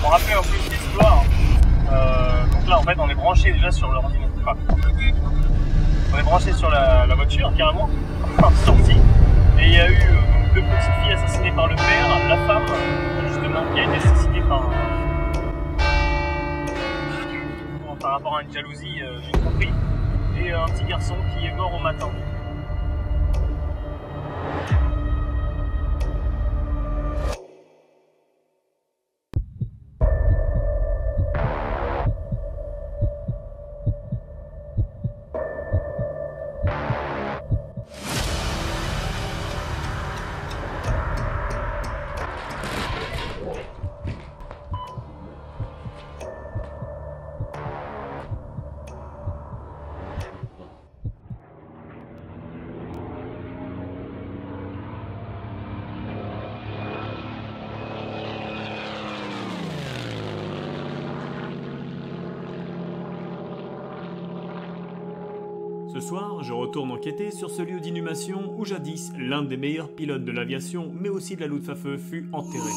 me rappelait en plus l'histoire. Donc là, en fait, on est branché déjà sur l'ordinateur. Enfin, on est branché sur la voiture, carrément, sortie. Et il y a eu deux petites filles assassinées par le père, la femme, justement, qui a été assassinée par rapport à une jalousie d'une tromperie, et un petit garçon qui est mort au matin. Ce soir, je retourne enquêter sur ce lieu d'inhumation où jadis l'un des meilleurs pilotes de l'aviation, mais aussi de la Luftwaffe, fut enterré.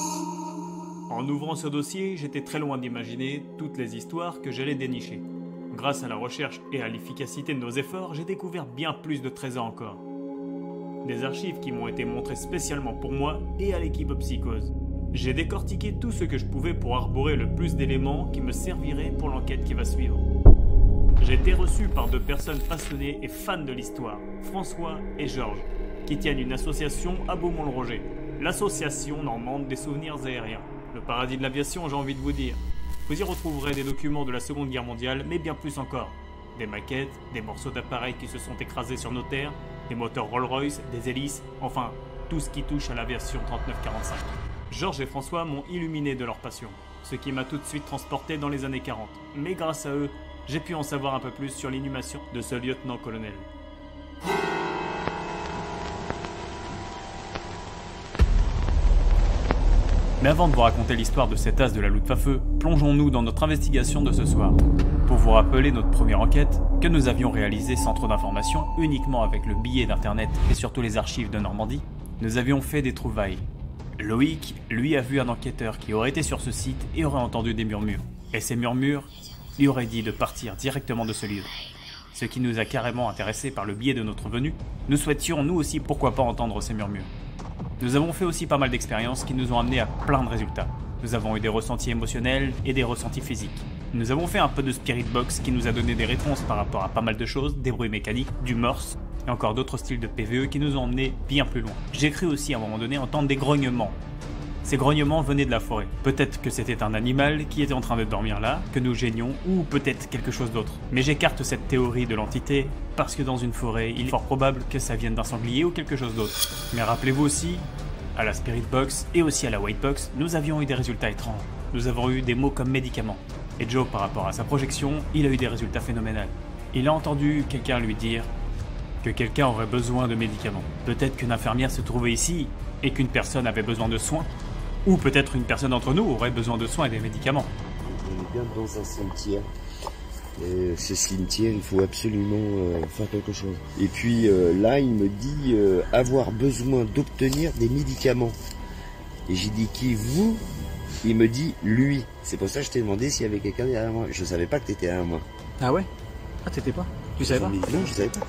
En ouvrant ce dossier, j'étais très loin d'imaginer toutes les histoires que j'allais dénicher. Grâce à la recherche et à l'efficacité de nos efforts, j'ai découvert bien plus de trésors encore. Des archives qui m'ont été montrées spécialement pour moi et à l'équipe Psychose. J'ai décortiqué tout ce que je pouvais pour arborer le plus d'éléments qui me serviraient pour l'enquête qui va suivre. J'ai été reçu par deux personnes passionnées et fans de l'histoire, François et Georges, qui tiennent une association à Beaumont-le-Roger, l'association normande des souvenirs aériens. Le paradis de l'aviation, j'ai envie de vous dire. Vous y retrouverez des documents de la Seconde Guerre mondiale, mais bien plus encore. Des maquettes, des morceaux d'appareils qui se sont écrasés sur nos terres, des moteurs Rolls-Royce, des hélices, enfin, tout ce qui touche à l'aviation 39-45. Georges et François m'ont illuminé de leur passion, ce qui m'a tout de suite transporté dans les années 40. Mais grâce à eux, j'ai pu en savoir un peu plus sur l'inhumation de ce lieutenant-colonel. Mais avant de vous raconter l'histoire de cet as de la Luftwaffe, plongeons-nous dans notre investigation de ce soir. Pour vous rappeler notre première enquête, que nous avions réalisée sans trop d'informations, uniquement avec le billet d'internet et surtout les archives de Normandie, nous avions fait des trouvailles. Loïc, lui, a vu un enquêteur qui aurait été sur ce site et aurait entendu des murmures. Et ces murmures lui aurait dit de partir directement de ce lieu. Ce qui nous a carrément intéressés par le biais de notre venue, nous souhaitions nous aussi pourquoi pas entendre ces murmures. Nous avons fait aussi pas mal d'expériences qui nous ont amené à plein de résultats. Nous avons eu des ressentis émotionnels et des ressentis physiques. Nous avons fait un peu de spirit box qui nous a donné des réponses par rapport à pas mal de choses, des bruits mécaniques, du morse, et encore d'autres styles de PVE qui nous ont emmenés bien plus loin. J'ai cru aussi à un moment donné entendre des grognements. Ces grognements venaient de la forêt. Peut-être que c'était un animal qui était en train de dormir là, que nous gênions, ou peut-être quelque chose d'autre. Mais j'écarte cette théorie de l'entité, parce que dans une forêt, il est fort probable que ça vienne d'un sanglier ou quelque chose d'autre. Mais rappelez-vous aussi, à la Spirit Box et aussi à la White Box, nous avions eu des résultats étranges. Nous avons eu des mots comme médicaments. Et Joe, par rapport à sa projection, il a eu des résultats phénoménaux. Il a entendu quelqu'un lui dire que quelqu'un aurait besoin de médicaments. Peut-être qu'une infirmière se trouvait ici et qu'une personne avait besoin de soins. Ou peut-être une personne d'entre nous aurait besoin de soins et des médicaments. On est bien dans un cimetière. Et ce cimetière, il faut absolument faire quelque chose. Et puis là, il me dit avoir besoin d'obtenir des médicaments. Et j'ai dit qui, vous? Il me dit lui. C'est pour ça que je t'ai demandé s'il y avait quelqu'un derrière moi. Je savais pas que t'étais derrière moi. Ah ouais? Ah, t'étais pas? Tu savais pas? Non, je savais pas.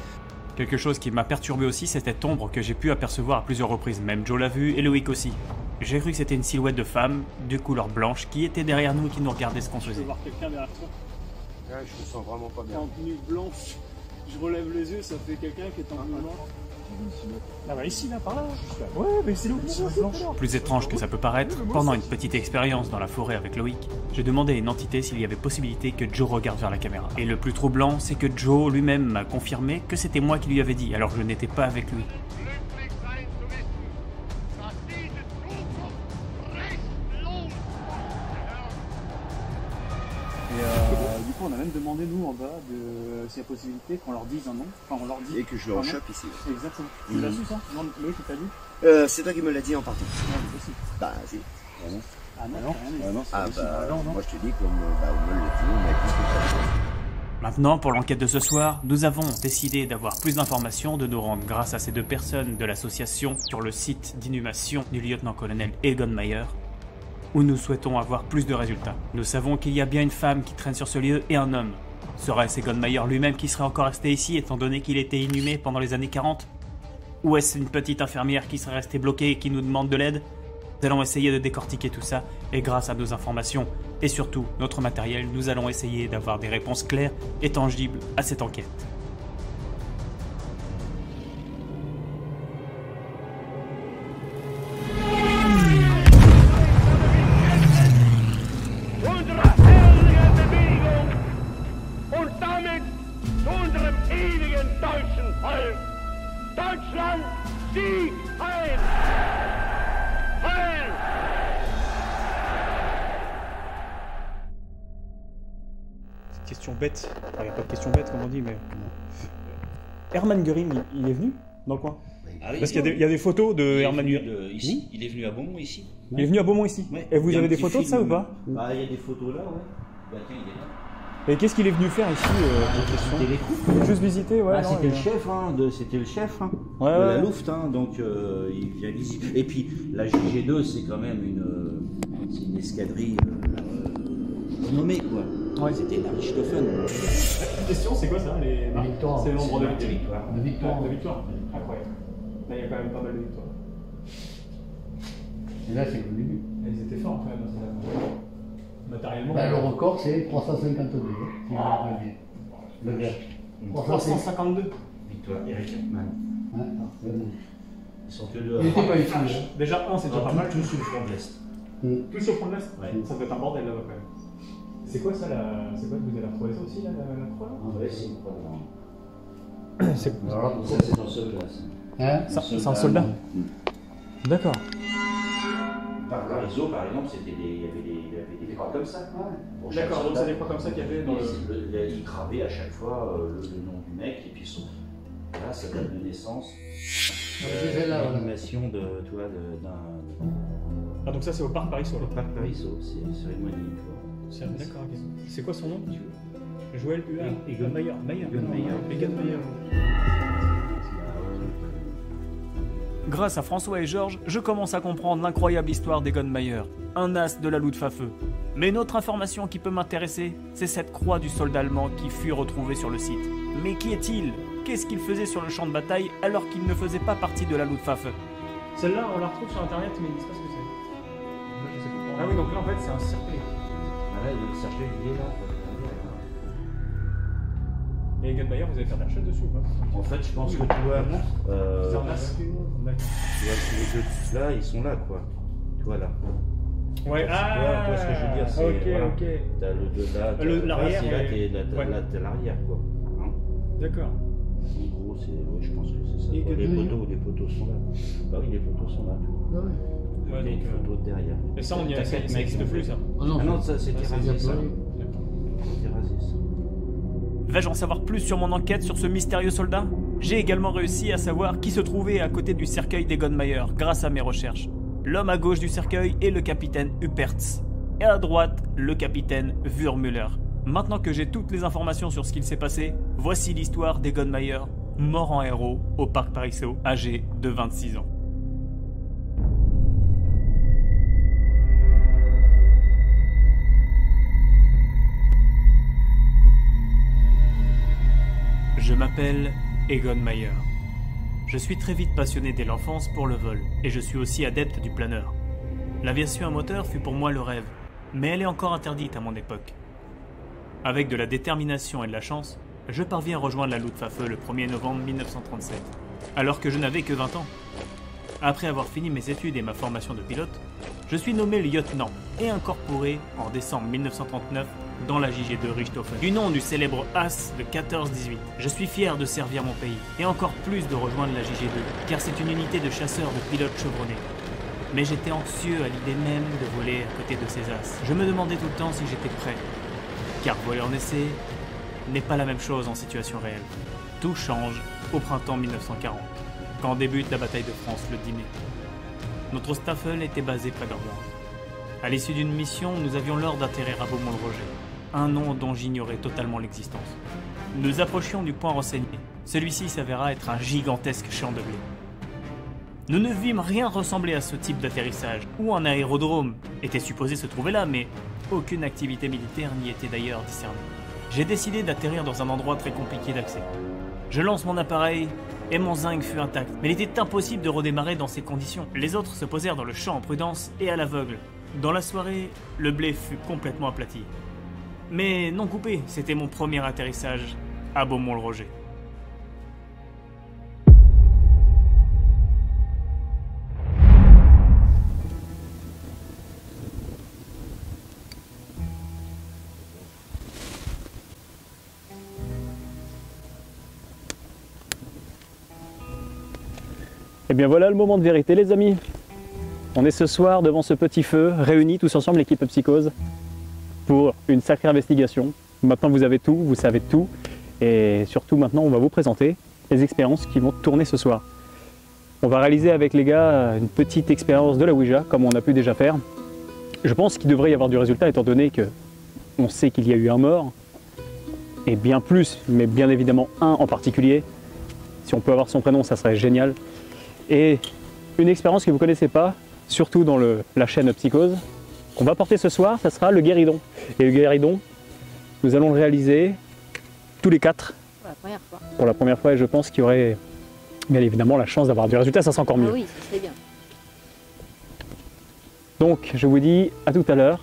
Quelque chose qui m'a perturbé aussi, c'est cette ombre que j'ai pu apercevoir à plusieurs reprises. Même Joe l'a vu et Loïc aussi. J'ai cru que c'était une silhouette de femme, de couleur blanche, qui était derrière nous et qui nous regardait ce qu'on faisait. Je peux voir quelqu'un derrière toi. Ouais, je me sens vraiment pas bien. En tenue blanche. Je relève les yeux, ça fait quelqu'un qui est en tenue blanche. Là, bah ici, là, par là. Ouais, mais c'est l'autre blanche. Plus étrange que ça peut paraître, pendant une petite expérience dans la forêt avec Loïc, j'ai demandé à une entité s'il y avait possibilité que Joe regarde vers la caméra. Et le plus troublant, c'est que Joe lui-même m'a confirmé que c'était moi qui lui avais dit, alors je n'étais pas avec lui. Et du coup, on a même demandé, nous, en bas, s'il y a possibilité qu'on leur dise un nom. Enfin, on leur dit. Et que je le rechoppe ici. Exactement. Tu l'as su, ça? Non, Loïc, tu t'as dit? C'est toi qui me l'as dit en partant. Non, c'est possible. Bah, si. Ah non, Ah bah, moi je te dis, comme on me l'a dit, on m'a dit que Maintenant, pour l'enquête de ce soir, nous avons décidé d'avoir plus d'informations, de nous rendre grâce à ces deux personnes de l'association sur le site d'inhumation du lieutenant-colonel Egon Mayer. où nous souhaitons avoir plus de résultats. Nous savons qu'il y a bien une femme qui traîne sur ce lieu et un homme. Serait-ce Egon Meyer lui-même qui serait encore resté ici étant donné qu'il était inhumé pendant les années 40 ? Ou est-ce une petite infirmière qui serait restée bloquée et qui nous demande de l'aide ? Nous allons essayer de décortiquer tout ça et grâce à nos informations et surtout notre matériel, nous allons essayer d'avoir des réponses claires et tangibles à cette enquête. Question bête, enfin il n'y a pas de question bête comme on dit, mais... Hermann Göring, il est venu dans le coin? Ah oui, Parce qu'il y a des photos de Hermann Göring. Ici, il est venu à Beaumont ici. Il est venu à Beaumont ici. Ouais. Et vous Il y a avez un des petit photos de ça film, ou pas? Bah il y a des photos là, ouais. Bah tiens, il est là. Et qu'est-ce qu'il est venu faire ici C'était les troupes. Juste visiter, ouais. Ah, non, c'était le chef, hein, c'était le chef hein, Ouais, de la ouais. Luft, hein, donc il vient visiter. Et puis la JG2, c'est quand même une escadrille renommée quoi. Ouais. C'était la Richthofen. La question, c'est quoi ça les victoires. C'est le nombre de C'est victoires. victoire. De victoire. De victoires. Incroyable. Là, il y a quand même pas mal de victoires. Et là, c'est le début. Et ils étaient forts quand même, matériellement. Là, le record, c'est 352. Si je me rappelle bien. Le vert. 352. Victoire, Eric Hartmann. Ouais, c'est bon. Ils sont que deux. Il n'était pas ici. hein. Déjà, c'est déjà pas mal. Tout sur le front de l'Est. Tout sur le front de l'Est. Ouais. Ça doit être un bordel là-bas quand même. C'est quoi ça C'est quoi que vous avez retrouvé ça aussi là, la croix là? Ouais, c'est une croix blanche. C'est Alors là, Ça, c'est un seul classe. hein, c'est un soldat. D'accord. Par Clarisseau, par exemple, il y avait des croix comme ça. Pour chaque D'accord, donc soldat. c'est des croix comme ça qu'il y avait dans le. Il gravait à chaque fois le nom du mec et puis son. Là, sa date de naissance. c'est celle-là, voilà. L'animation d'un. Ah, donc ça c'est au parc Paris Solo. Parc Clarisseau, c'est une cérémonie. D'accord, ok. C'est quoi son nom? Joël Huard. Egon Meyer. Egon Meyer. Egon Meyer. Grâce à François et Georges, je commence à comprendre l'incroyable histoire d'Egon Meyer, un as de la Luftwaffe. Mais une autre information qui peut m'intéresser, c'est cette croix du soldat allemand qui fut retrouvée sur le site. Mais qui est-il? Qu'est-ce qu'il faisait sur le champ de bataille alors qu'il ne faisait pas partie de la Luftwaffe? Celle-là, on la retrouve sur internet, mais ils disent pas ce que c'est. Ah oui, donc là en fait c'est un cercueil. Là, le cercueil, il est là. Et Egon Meyer, vous allez faire de la recherche dessus ou pas? En fait, je pense que tu vois, C'est un as. tu vois, les deux types là, ils sont là, quoi. Tu vois, là. Ouais, Tu vois ce que je veux dire, c'est, ok, voilà. ok. T'as le deux là, L'arrière, là, ouais. t'as l'arrière, quoi. Hein, D'accord. en gros, je pense que c'est ça. Et quoi. que Les poteaux sont là. Bah oui, les poteaux sont là. Ah ouais. Ouais, Il y a une donc, photo derrière. Et ça, on y a, T'as ça quatre mecs, existe en plus fait. ça. Ah non, Ah non, ça c'était c'est rasé, ça. diablé. C'était rasé, ça. Vais-je en savoir plus sur mon enquête sur ce mystérieux soldat? J'ai également réussi à savoir qui se trouvait à côté du cercueil d'Egon Meyer grâce à mes recherches. L'homme à gauche du cercueil est le capitaine Huppertz. Et à droite, le capitaine Wurmüller. Maintenant que j'ai toutes les informations sur ce qu'il s'est passé, voici l'histoire d'Egon Meyer, mort en héros au parc Parisot, âgé de 26 ans. Je m'appelle Egon Meyer. Je suis très vite passionné dès l'enfance pour le vol, et je suis aussi adepte du planeur. L'aviation à moteur fut pour moi le rêve, mais elle est encore interdite à mon époque. Avec de la détermination et de la chance, je parviens à rejoindre la Luftwaffe le 1er novembre 1937, alors que je n'avais que 20 ans. Après avoir fini mes études et ma formation de pilote, je suis nommé lieutenant et incorporé en décembre 1939 dans la JG2 Richthofen. Du nom du célèbre As de 14-18, je suis fier de servir mon pays et encore plus de rejoindre la JG2, car c'est une unité de chasseurs de pilotes chevronnés. Mais j'étais anxieux à l'idée même de voler à côté de ces As. Je me demandais tout le temps si j'étais prêt, car voler en essai n'est pas la même chose en situation réelle. Tout change au printemps 1940, quand débute la bataille de France le 10 mai. Notre Staffel était basé près d'Orléans. À l'issue d'une mission, nous avions l'ordre d'atterrir à Beaumont-le-Roger, un nom dont j'ignorais totalement l'existence. Nous approchions du point renseigné. Celui-ci s'avéra être un gigantesque champ de blé. Nous ne vîmes rien ressembler à ce type d'atterrissage, où un aérodrome était supposé se trouver là, mais aucune activité militaire n'y était d'ailleurs discernée. J'ai décidé d'atterrir dans un endroit très compliqué d'accès. Je lance mon appareil, et mon zinc fut intact, mais il était impossible de redémarrer dans ces conditions. Les autres se posèrent dans le champ en prudence et à l'aveugle. Dans la soirée, le blé fut complètement aplati. Mais non coupé, c'était mon premier atterrissage à Beaumont-le-Roger. Et bien voilà le moment de vérité les amis. On est ce soir devant ce petit feu, réunis tous ensemble l'équipe Psychose pour une sacrée investigation. Maintenant vous avez tout, vous savez tout et surtout maintenant on va vous présenter les expériences qui vont tourner ce soir. On va réaliser avec les gars une petite expérience de la Ouija comme on a pu déjà faire. Je pense qu'il devrait y avoir du résultat étant donné que on sait qu'il y a eu un mort et bien plus, mais bien évidemment un en particulier. Si on peut avoir son prénom ça serait génial. Et une expérience que vous ne connaissez pas, surtout dans la chaîne Psychose, qu'on va porter ce soir, ça sera le guéridon. Et le guéridon, nous allons le réaliser tous les 4. Pour la première fois. Pour la première fois, et je pense qu'il y aurait bien évidemment la chance d'avoir du résultat, ça sera encore mieux. Ah oui, ça serait bien. Donc, je vous dis à tout à l'heure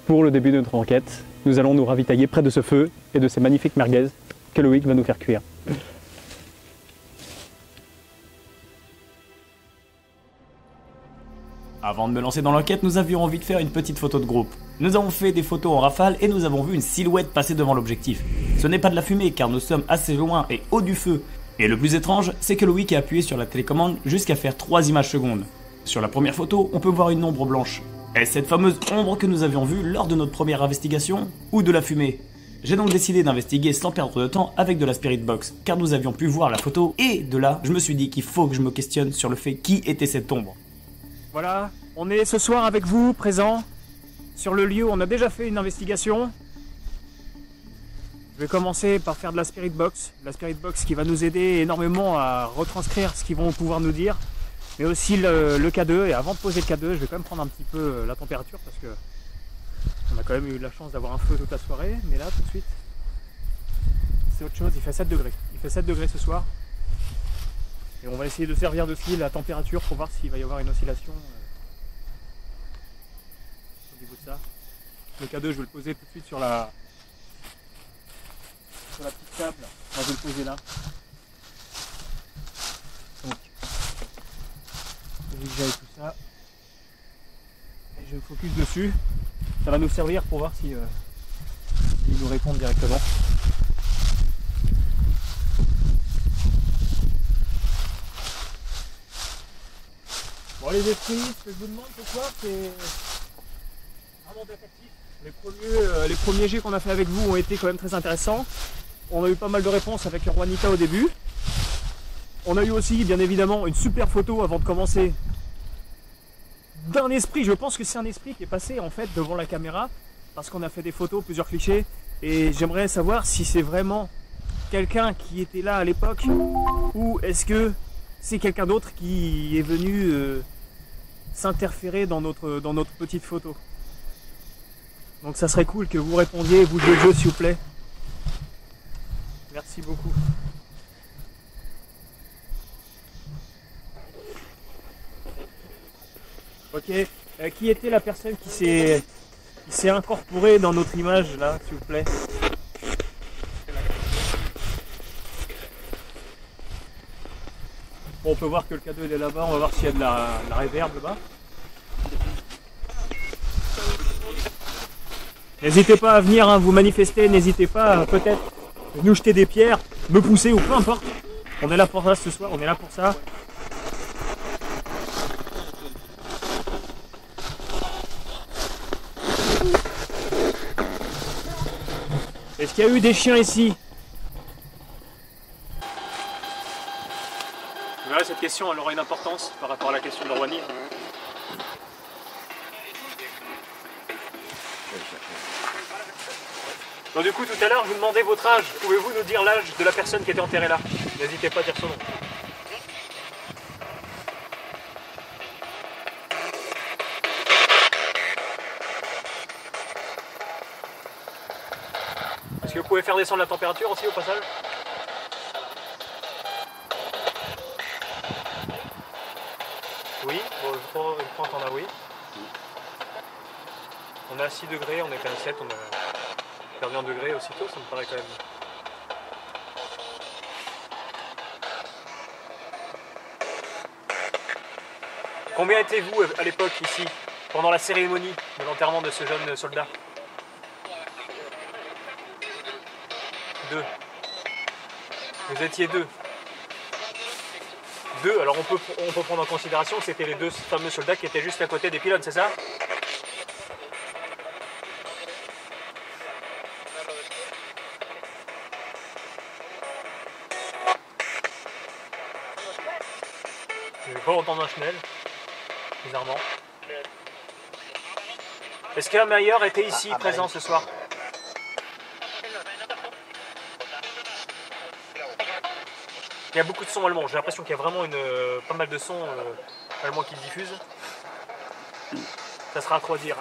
pour le début de notre enquête. Nous allons nous ravitailler près de ce feu et de ces magnifiques merguez que Loïc va nous faire cuire. Avant de me lancer dans l'enquête, nous avions envie de faire une petite photo de groupe. Nous avons fait des photos en rafale et nous avons vu une silhouette passer devant l'objectif. Ce n'est pas de la fumée car nous sommes assez loin et haut du feu. Et le plus étrange, c'est que Loïc a appuyé sur la télécommande jusqu'à faire 3 images secondes. Sur la première photo, on peut voir une ombre blanche. Est-ce cette fameuse ombre que nous avions vue lors de notre première investigation ou de la fumée? J'ai donc décidé d'investiguer sans perdre de temps avec de la Spirit Box, car nous avions pu voir la photo et de là, je me suis dit qu'il faut que je me questionne sur le fait qui était cette ombre. Voilà, on est ce soir avec vous, présents, sur le lieu où on a déjà fait une investigation. Je vais commencer par faire de la Spirit Box qui va nous aider énormément à retranscrire ce qu'ils vont pouvoir nous dire, mais aussi le K2. Et avant de poser le K2, je vais quand même prendre un petit peu la température parce que on a quand même eu la chance d'avoir un feu toute la soirée, mais là tout de suite, c'est autre chose, il fait 7 degrés. Il fait 7 degrés ce soir. Et on va essayer de servir aussi la température pour voir s'il va y avoir une oscillation au niveau de ça. Le K2, je vais le poser tout de suite sur la petite table. Moi, je vais le poser là. Donc, je vais gérer tout ça. Et je me focus dessus. Ça va nous servir pour voir si ils nous répondent directement. Bon les esprits, ce que je vous demande ce soir, c'est vraiment d'être actif. Les premiers jets qu'on a fait avec vous ont été quand même très intéressants. On a eu pas mal de réponses avec Juanita au début. On a eu aussi, bien évidemment, une super photo avant de commencer d'un esprit. Je pense que c'est un esprit qui est passé en fait devant la caméra parce qu'on a fait des photos, plusieurs clichés. Et j'aimerais savoir si c'est vraiment quelqu'un qui était là à l'époque ou est-ce que c'est quelqu'un d'autre qui est venu s'interférer dans notre petite photo. Donc ça serait cool que vous répondiez, vous jouez le jeu s'il vous plaît. Merci beaucoup. Ok, qui était la personne qui s'est incorporée dans notre image là, s'il vous plaît? Bon, on peut voir que le K2 il est là-bas, on va voir s'il y a de la réverb là-bas. N'hésitez pas à venir hein, vous manifester, n'hésitez pas peut-être nous jeter des pierres, me pousser ou peu importe. On est là pour ça ce soir, on est là pour ça. Est-ce qu'il y a eu des chiens ici? Voilà, cette question elle aura une importance par rapport à la question de Rouhani. Donc du coup tout à l'heure je vous demandais votre âge. Pouvez-vous nous dire l'âge de la personne qui était enterrée là? N'hésitez pas à dire son nom. que vous pouvez faire descendre la température aussi au passage? Oui, bon, je crois entendre un oui. On est à 6 degrés, on est quand même 7, on a perdu un degré aussitôt, ça me paraît quand même. Combien étiez-vous à l'époque ici, pendant la cérémonie de l'enterrement de ce jeune soldat? 2. Vous étiez 2. 2, alors on peut prendre en considération que c'était les 2 fameux soldats qui étaient juste à côté des pylônes, c'est ça? Je vais pas entendre un chenel, bizarrement. Est-ce qu'un meilleur était ici, présent ce soir? Il y a beaucoup de sons allemands, j'ai l'impression qu'il y a vraiment pas mal de sons allemands qui diffusent. Ça sera à traduire.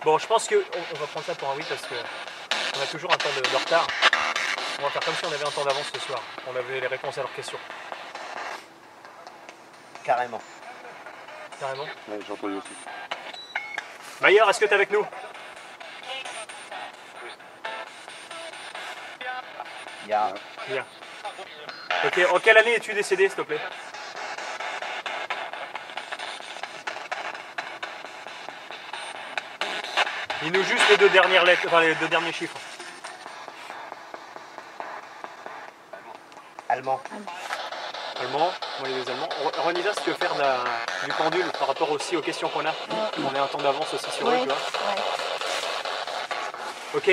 Bon, je pense qu'on va prendre ça pour un oui parce qu'on a toujours un temps de retard. On va faire comme si on avait un temps d'avance ce soir. On avait les réponses à leurs questions. Carrément. Carrément? Ouais, j'ai entendu aussi. Mayer, est-ce que tu es avec nous? Bien. Bien. Ok, en quelle année es-tu décédé, s'il te plaît? Dis-nous juste les 2 dernières lettres, enfin les 2 derniers chiffres. Allemand. Allemand, moi les 2 Allemands. Ronisa, si tu veux faire du pendule par rapport aussi aux questions qu'on a, on est un temps d'avance aussi sur eux, tu vois. Ok,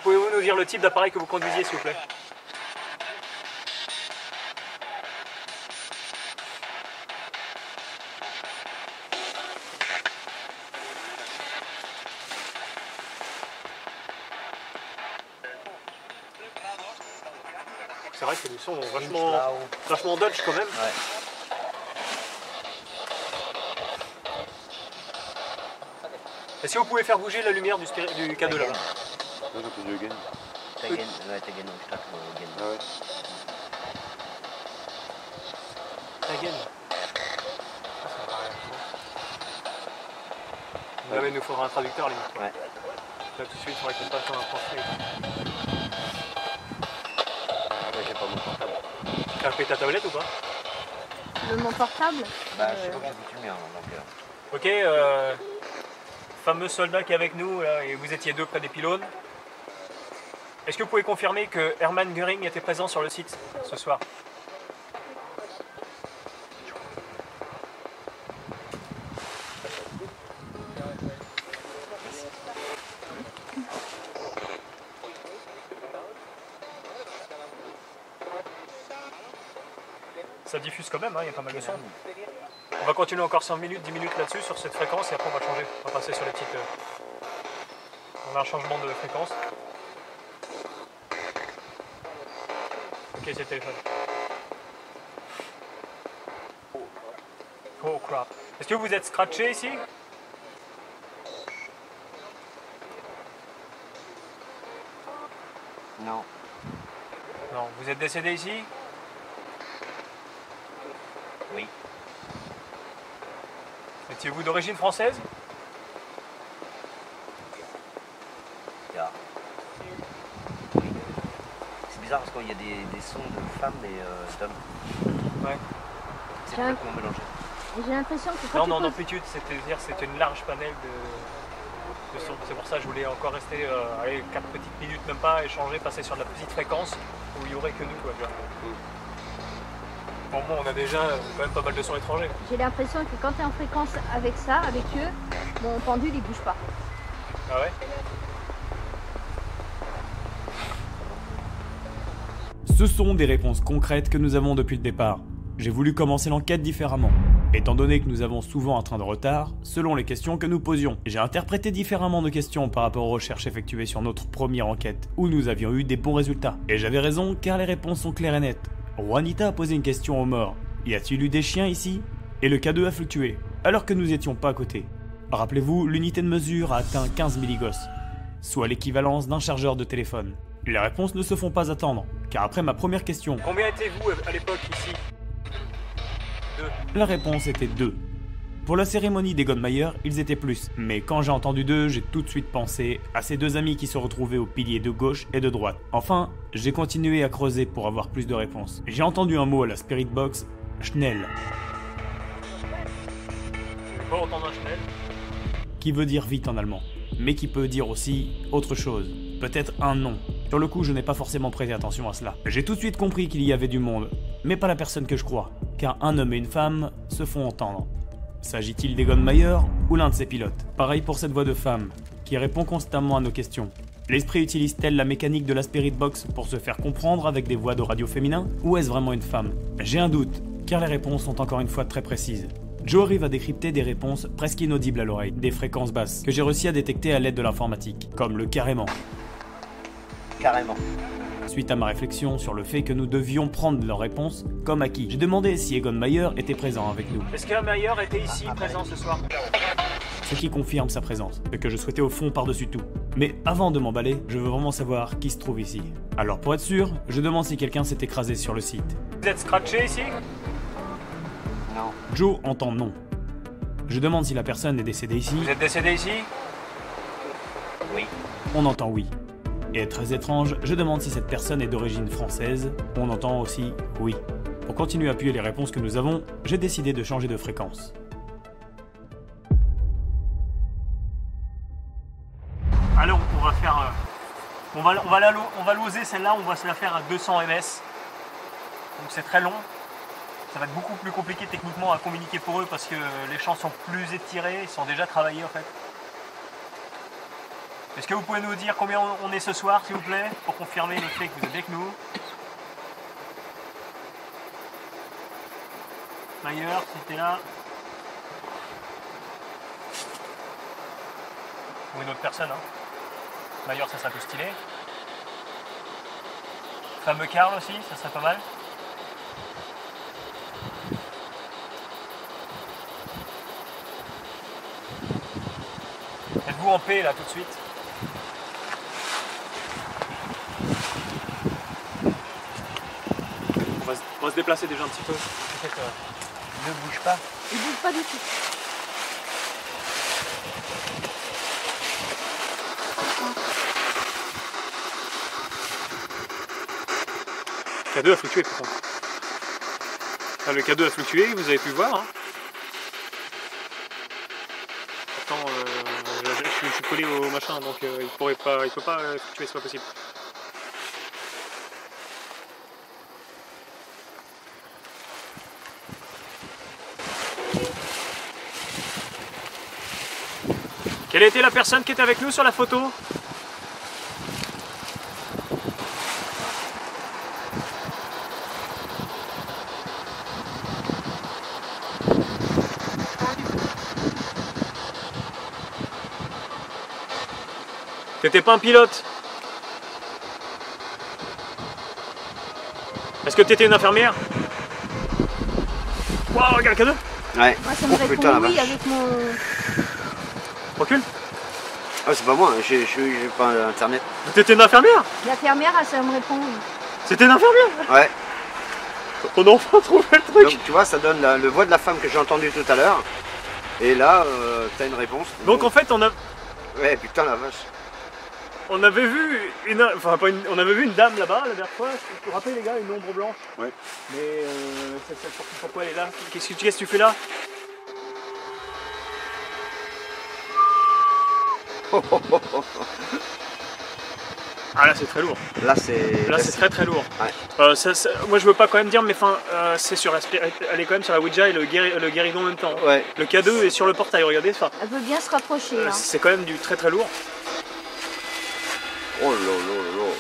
pouvez-vous nous dire le type d'appareil que vous conduisiez, s'il vous plaît? C'est vrai que les sons vachement Dodge quand même. Ouais. Est-ce que vous pouvez faire bouger la lumière du K2 là-bas? J'ai entendu Eugen. Tegen, ouais, Tegen, donc je tape Eugen. Ah ouais. Again. Là, mais il nous faudra un traducteur, limite. Ouais. Là, tout de suite, il faudrait qu'on passe en français. Ouais, j'ai pas mon portable. Tu as fait ta tablette ou pas? Mon portable? Bah, je sais pas que j'ai foutu le mien, donc... Ok, fameux soldat qui est avec nous, là, et vous étiez 2 près des pylônes. Est-ce que vous pouvez confirmer que Hermann Göring était présent sur le site ce soir? Ça diffuse quand même, il y a pas mal de sons. On va continuer encore 5 minutes, 10 minutes là-dessus, sur cette fréquence, et après on va changer. On va passer sur les petites... On a un changement de fréquence. Ok, c'est le téléphone. Oh crap. Est-ce que vous êtes scratché ici? Non. Non. Vous êtes décédé ici? Oui. Étiez-vous d'origine française? Yeah. C'est bizarre parce qu'il y a des sons de femmes et d'hommes. Ouais. C'est complètement mélangé. J'ai l'impression que quand Non, tu non, en poses- amplitude, c'était une large panel de sons. C'est pour ça que je voulais encore rester 4 petites minutes, même pas, échanger, passer sur de la petite fréquence où il n'y aurait que nous, quoi. Tu vois. Bon, on a déjà quand même pas mal de sons étrangers. J'ai l'impression que quand tu es en fréquence avec ça, avec eux, mon pendule il bouge pas. Ah ouais? Ce sont des réponses concrètes que nous avons depuis le départ. J'ai voulu commencer l'enquête différemment. Étant donné que nous avons souvent un train de retard, selon les questions que nous posions, j'ai interprété différemment nos questions par rapport aux recherches effectuées sur notre première enquête, où nous avions eu des bons résultats. Et j'avais raison, car les réponses sont claires et nettes. Juanita a posé une question aux morts. Y a-t-il eu des chiens ici? Et le K2 a fluctué, alors que nous étions pas à côté. Rappelez-vous, l'unité de mesure a atteint 15 milligauss. soit l'équivalence d'un chargeur de téléphone. Les réponses ne se font pas attendre, car après ma première question, Combien étiez-vous à l'époque ici? la réponse était 2. Pour la cérémonie des Godmeyer, ils étaient plus, mais quand j'ai entendu 2, j'ai tout de suite pensé à ces deux amis qui se retrouvaient aux piliers de gauche et de droite. Enfin, j'ai continué à creuser pour avoir plus de réponses. J'ai entendu un mot à la Spirit Box, Schnell, Pas entendre un Schnell. qui veut dire vite en allemand, mais qui peut dire aussi autre chose, peut-être un nom. Sur le coup, je n'ai pas forcément prêté attention à cela. J'ai tout de suite compris qu'il y avait du monde, mais pas la personne que je crois, car un homme et une femme se font entendre. S'agit-il des Godmeyer ou l'un de ses pilotes? Pareil pour cette voix de femme, qui répond constamment à nos questions. L'esprit utilise-t-elle la mécanique de la Spirit Box pour se faire comprendre avec des voix de radio féminin, ou est-ce vraiment une femme? J'ai un doute, car les réponses sont encore une fois très précises. Joe arrive à décrypter des réponses presque inaudibles à l'oreille, des fréquences basses, que j'ai réussi à détecter à l'aide de l'informatique, comme le carrément. Carrément. Suite à ma réflexion sur le fait que nous devions prendre leurs réponses comme acquis, j'ai demandé si Egon Meyer était présent avec nous, Est-ce que Meyer était ici, présent ce soir? ce qui confirme sa présence, ce que je souhaitais au fond par-dessus tout. Mais avant de m'emballer, je veux vraiment savoir qui se trouve ici. Alors pour être sûr, je demande si quelqu'un s'est écrasé sur le site. Vous êtes scratché ici? Non. Joe entend non. Je demande si la personne est décédée ici. Vous êtes décédé ici? On entend oui. Et très étrange, je demande si cette personne est d'origine française. On entend aussi oui. Pour continuer à appuyer les réponses que nous avons, j'ai décidé de changer de fréquence. Alors, on va faire... on va l'oser celle-là, on va se la faire à 200 ms. Donc c'est très long. Ça va être beaucoup plus compliqué techniquement à communiquer pour eux parce que les champs sont plus étirés, ils sont déjà travaillés en fait. Est-ce que vous pouvez nous dire combien on est ce soir, s'il vous plaît, pour confirmer le fait que vous êtes avec nous? Meyer, c'était là. Ou une autre personne, hein. Meyer, ça serait un peu stylé. Fameux Karl aussi, ça serait pas mal. Êtes-vous en paix là tout de suite? On va se déplacer déjà un petit peu. Peut-être ne bouge pas. Il bouge pas du tout. Le K2 a fluctué pourtant. Ah, le K2 a fluctué, vous avez pu le voir. Hein. Pourtant, je suis collé au machin, donc il peut pas fluctuer, c'est pas possible. Quelle était la personne qui était avec nous sur la photo? T'étais pas un pilote? Est-ce que t'étais une infirmière? Waouh, regarde le K2! Ouais. Moi, ça me répond putain, la oui vache. avec mon... Recule! Ah, c'est pas moi, j'ai pas internet. T'étais une infirmière? L'infirmière, ça me répond oui. C'était une infirmière? Ouais. On a enfin trouvé le truc! Donc tu vois, ça donne le voix de la femme que j'ai entendue tout à l'heure. Et là, t'as une réponse. Donc en fait, on Ouais, putain la vache. avait vu une, on avait vu une dame là-bas la dernière fois. Vous vous rappelez les gars, une ombre blanche? Ouais. Mais pourquoi elle est là? Qu'est-ce que tu fais là? Ah là c'est très lourd. Là c'est très très lourd. Ouais. Moi je veux pas quand même dire, mais c'est sur elle est quand même sur la Ouija et le guéridon en même temps. Ouais. Le K2 est sur le portail, regardez. Elle veut bien se rapprocher. Hein. C'est quand même du très très lourd. Oh là là là là.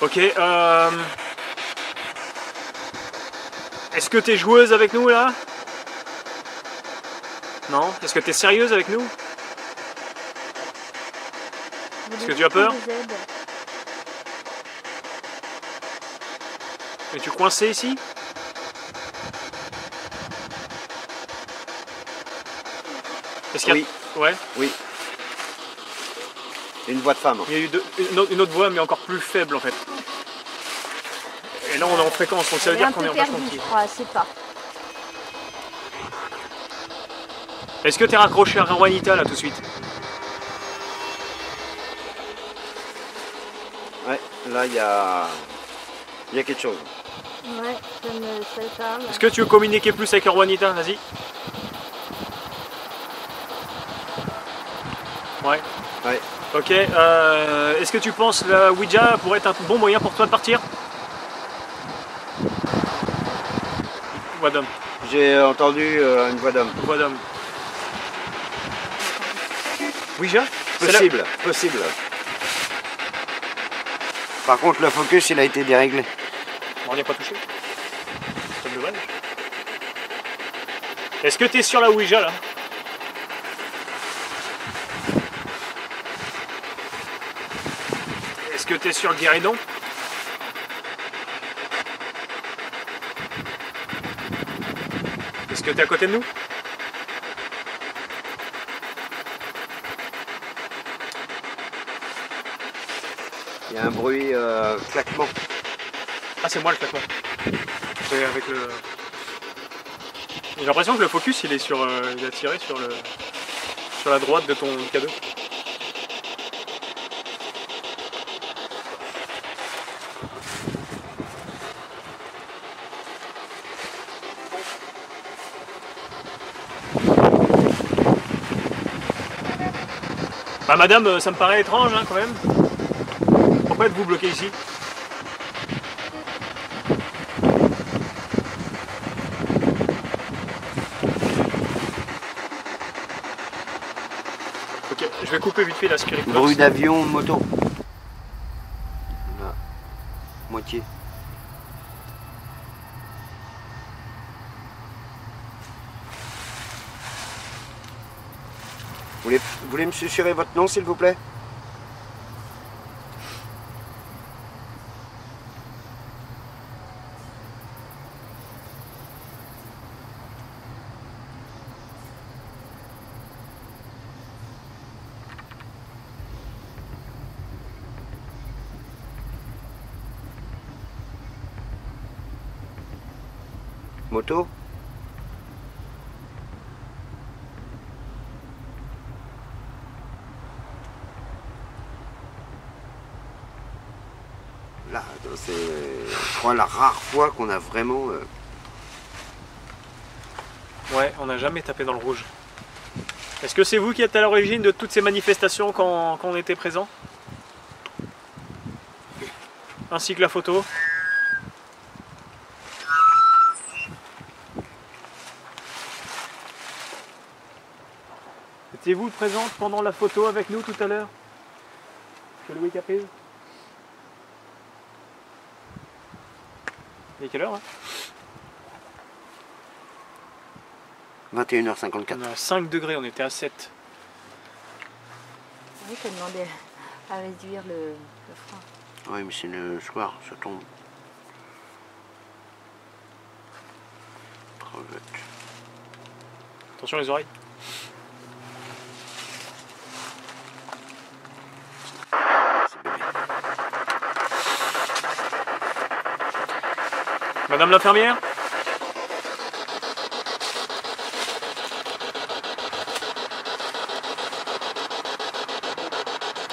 Ok. Est-ce que t'es joueuse avec nous là? Non? Est-ce que t'es sérieuse avec nous? Est-ce que tu as peur? Es-tu coincé ici? Est-ce qu'il y a... Oui. Ouais. Oui. Une voix de femme. Il y a eu une autre voix, mais encore plus faible en fait. Et là, on est en fréquence, donc ça veut dire qu'on est en vache perdu, tranquille. je crois, c'est pas. Est-ce que t'es raccroché à Juanita là tout de suite? Ouais, là il y a quelque chose. Ouais, je ne sais pas. Est-ce que tu veux communiquer plus avec Juanita? Vas-y. Ouais. Ouais. Ok, est-ce que tu penses la Ouija pourrait être un bon moyen pour toi de partir? Voix d'homme. J'ai entendu une voix d'homme. Voix d'homme. Ouija? Possible, possible. Par contre, le focus, il a été déréglé. On n'y a pas touché. C'est dommage. Est-ce que tu es sur la Ouija là? Est-ce que tu es sur le guéridon? Est-ce que tu es à côté de nous? Il y a un bruit claquement. Ah, c'est moi le claquement. C'est avec le... J'ai l'impression que le focus il est sur... il a tiré sur la droite de ton cadeau. Bah madame, ça me paraît étrange hein, quand même. Pourquoi êtes-vous bloqué ici? Ok, je vais couper vite fait la Spirit Box. Bruit d'avion, moto. Là. Moitié. Vous voulez me susurrer votre nom, s'il vous plaît? Moto? Là, c'est, je crois, la rare fois qu'on a vraiment... Ouais, on n'a jamais tapé dans le rouge. Est-ce que c'est vous qui êtes à l'origine de toutes ces manifestations quand on était présent? Ainsi que la photo? Étiez-vous présente pendant la photo avec nous tout à l'heure? Que Louis Caprise? Il est quelle heure hein? 21h54. On est à 5 degrés, on était à 7. Oui, t'as demandé à réduire le frein. Oui, mais c'est le soir, ça tombe. Crevette. Attention les oreilles. Madame l'infirmière?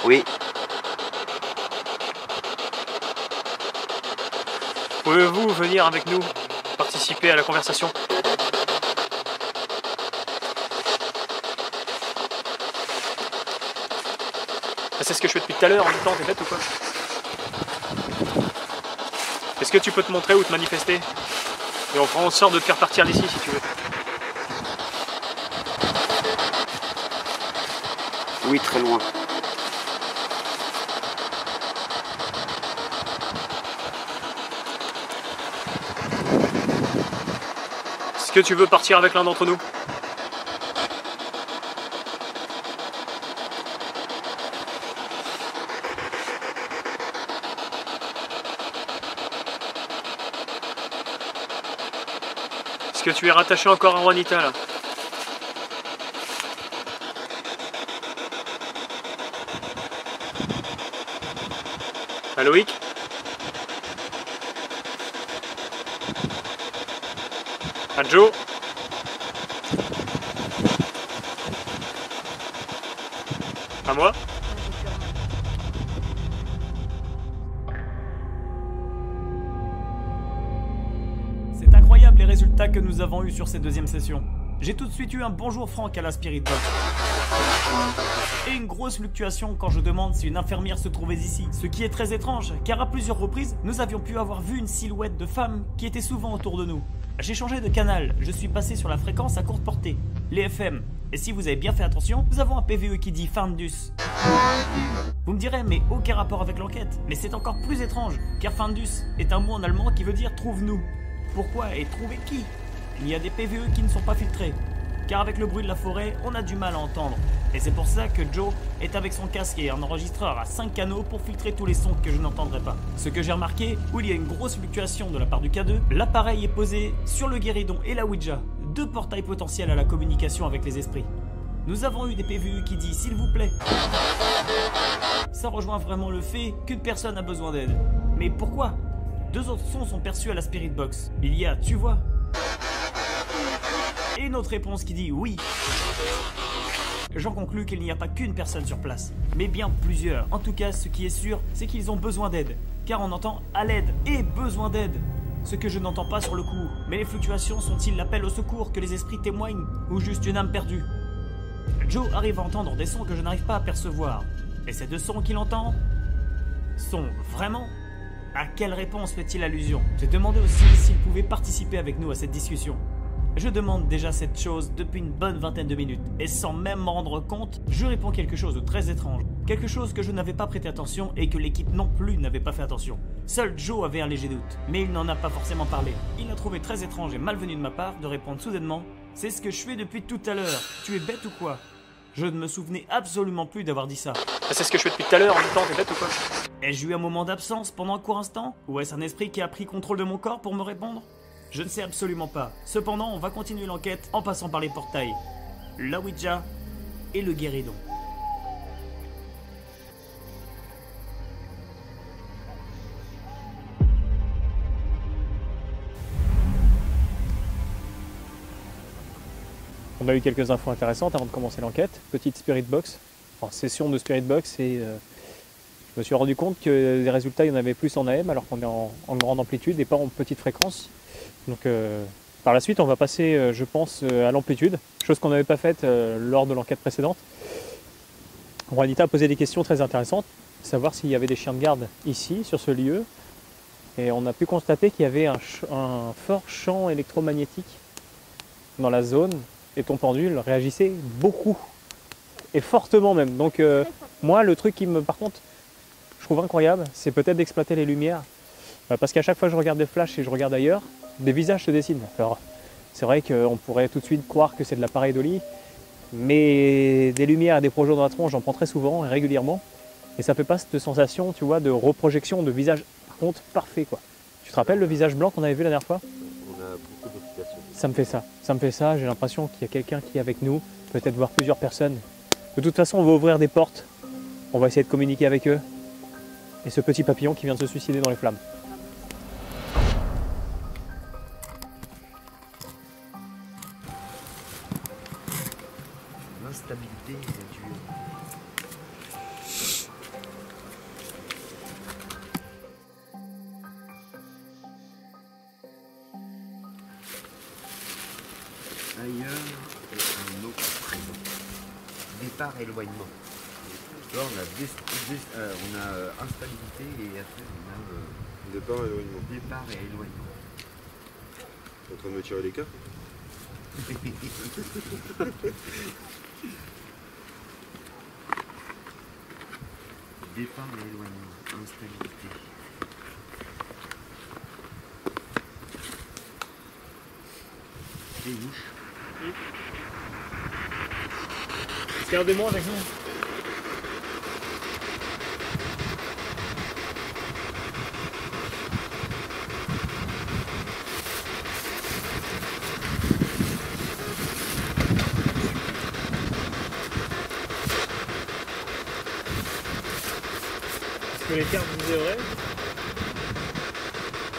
Oui. Pouvez-vous venir avec nous participer à la conversation? C'est ce que je fais depuis tout à l'heure, en même temps, t'es bête ou quoi? Est-ce que tu peux te montrer ou te manifester? Et on fera en sorte de te faire partir d'ici si tu veux. Oui, très loin. Est-ce que tu veux partir avec l'un d'entre nous? Est-ce que tu es rattaché encore à Juanita là? Loïc? Joe? À moi? C'est incroyable les résultats que nous avons eus sur cette deuxième session. J'ai tout de suite eu un bonjour franc à la Spirit Box. Et une grosse fluctuation quand je demande si une infirmière se trouvait ici. Ce qui est très étrange, car à plusieurs reprises, nous avions pu avoir vu une silhouette de femme qui était souvent autour de nous. J'ai changé de canal, je suis passé sur la fréquence à courte portée, les FM. Et si vous avez bien fait attention, nous avons un PVE qui dit Findus. Vous me direz, mais aucun rapport avec l'enquête. Mais c'est encore plus étrange, car Findus est un mot en allemand qui veut dire trouve-nous. Pourquoi et trouver qui? Il y a des PVE qui ne sont pas filtrés, car avec le bruit de la forêt, on a du mal à entendre. Et c'est pour ça que Joe est avec son casque et un enregistreur à 5 canaux pour filtrer tous les sons que je n'entendrai pas. Ce que j'ai remarqué, où il y a une grosse fluctuation de la part du K2, l'appareil est posé sur le guéridon et la Ouija, deux portails potentiels à la communication avec les esprits. Nous avons eu des PVU qui disent s'il vous plaît. Ça rejoint vraiment le fait qu'une personne a besoin d'aide. Mais pourquoi? Deux autres sons sont perçus à la Spirit Box. Il y a tu vois et une autre réponse qui dit oui. J'en conclus qu'il n'y a pas qu'une personne sur place, mais bien plusieurs. En tout cas, ce qui est sûr, c'est qu'ils ont besoin d'aide. Car on entend à l'aide et besoin d'aide. Ce que je n'entends pas sur le coup. Mais les fluctuations sont-ils l'appel au secours que les esprits témoignent ou juste une âme perdue? Joe arrive à entendre des sons que je n'arrive pas à percevoir. Et ces deux sons qu'il entend sont vraiment... À quelle réponse fait-il allusion? J'ai demandé aussi s'il pouvait participer avec nous à cette discussion. Je demande déjà cette chose depuis une bonne vingtaine de minutes, et sans même m'en rendre compte, je réponds quelque chose de très étrange. Quelque chose que je n'avais pas prêté attention et que l'équipe non plus n'avait pas fait attention. Seul Joe avait un léger doute, mais il n'en a pas forcément parlé. Il a trouvé très étrange et malvenu de ma part de répondre soudainement « C'est ce que je fais depuis tout à l'heure, tu es bête ou quoi ?» Je ne me souvenais absolument plus d'avoir dit ça. C'est ce que je fais depuis tout à l'heure en même temps, t'es bête ou quoi? Ai-je eu un moment d'absence pendant un court instant? Ou est-ce un esprit qui a pris contrôle de mon corps pour me répondre? Je ne sais absolument pas. Cependant, on va continuer l'enquête en passant par les portails, la Ouija et le guéridon. On a eu quelques infos intéressantes avant de commencer l'enquête. Petite Spirit Box, enfin session de Spirit Box, et je me suis rendu compte que les résultats, il y en avait plus en AM alors qu'on est en grande amplitude et pas en petite fréquence. Donc par la suite, on va passer, je pense, à l'amplitude, chose qu'on n'avait pas faite lors de l'enquête précédente. Juanita a posé des questions très intéressantes, savoir s'il y avait des chiens de garde ici, sur ce lieu. Et on a pu constater qu'il y avait un fort champ électromagnétique dans la zone, et ton pendule réagissait beaucoup, et fortement même. Donc moi, le truc qui me, par contre, je trouve incroyable, c'est peut-être d'exploiter les lumières, parce qu'à chaque fois que je regarde des flashs et je regarde ailleurs, des visages se dessinent. Alors, c'est vrai qu'on pourrait tout de suite croire que c'est de l'appareil Dolly, mais des lumières et des projets dans la tronche, j'en prends très souvent et régulièrement, et ça fait pas cette sensation, tu vois, de reprojection de visage, par contre, parfait, quoi. Tu te rappelles le visage blanc qu'on avait vu la dernière fois? On a beaucoup d'applications. Ça me fait ça, j'ai l'impression qu'il y a quelqu'un qui est avec nous, peut-être voir plusieurs personnes. De toute façon, on va ouvrir des portes, on va essayer de communiquer avec eux, et ce petit papillon qui vient de se suicider dans les flammes. L'instabilité est dure. Ailleurs et un autre présent. Départ et éloignement. Là on a instabilité et après on a Départ et éloignement. départ et éloignement. T'es en train de me tirer les cartes? Départ et éloignement. Instabilité. Des mouches. Est-ce qu'il y a un démon avec nous? que les cartes disaient vrai.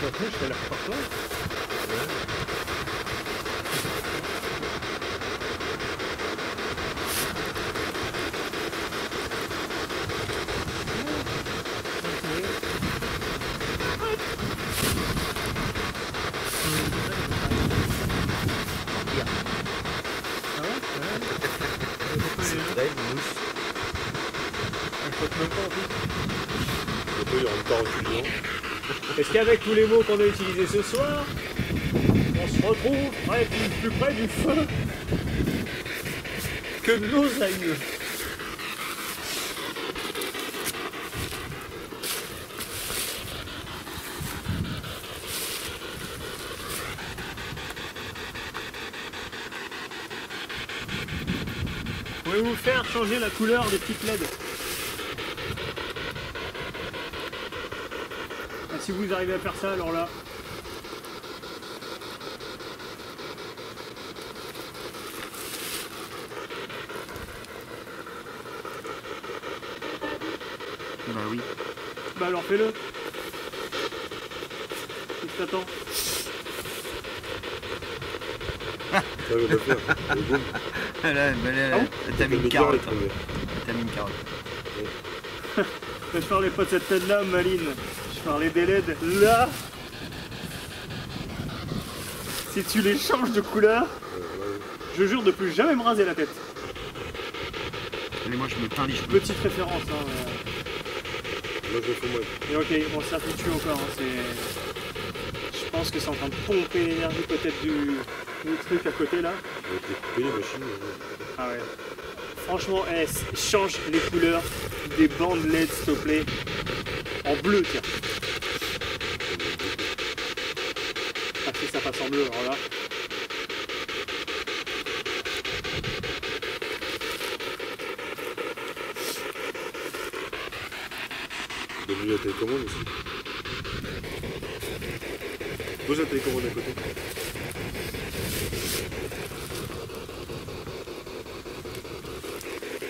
Donc je fais la partout. Est-ce qu'avec tous les mots qu'on a utilisés ce soir, on se retrouve plus près du feu que nos aïeux? Pouvez-vous faire changer la couleur des petites LED? Si vous arrivez à faire ça, alors là. Bah oui. Bah alors fais-le. Qu'est-ce que t'attends? Ça va pas faire. Là, t'as mis une carotte. T'as mis une carotte. Je parlais pas de cette tête-là, Maline. Je parlais des LED là. Si tu les changes de couleur, je jure de plus jamais me raser la tête. Mais moi je me teins les cheveux. Petite référence. Hein, Moi je le fais moi. Et ok, bon ça foutu encore. Hein, je pense que c'est en train de pomper l'énergie peut-être du truc à côté là. On va couper les machines. Ah ouais. Franchement, change les couleurs des bandes LED s'il te plaît. En bleu tiens. Ah si ça passe en bleu alors là. Donne-lui la télécommande aussi. Pose la télécommande à côté.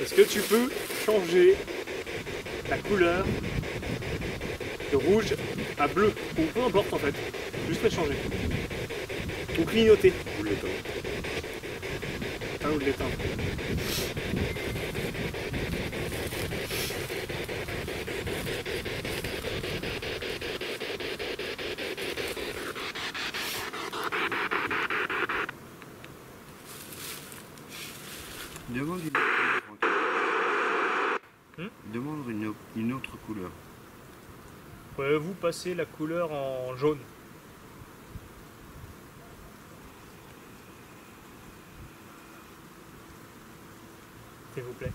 Est-ce que tu peux changer la couleur de rouge à bleu, ou peu importe en fait, juste la changer. Ou clignoter. Ou l'éteindre. Ah, ou l'éteindre. Demande une autre couleur. Pouvez-vous passer la couleur en jaune? S'il vous plaît.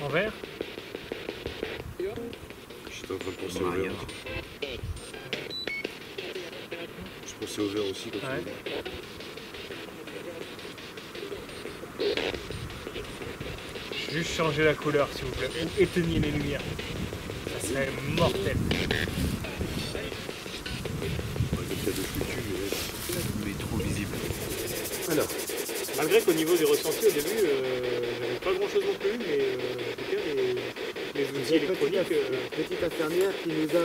En vert? J'étais en train de penser au vert. Je pensais au vert aussi quand tu veux. Juste changer la couleur s'il vous plaît. Éteignez les lumières. Ça serait mortel. Mais trop visible. Alors, malgré qu'au niveau des ressentis au début, j'avais pas grand chose non plus, mais en tout cas les outils électroniques. Petite infirmière qui nous a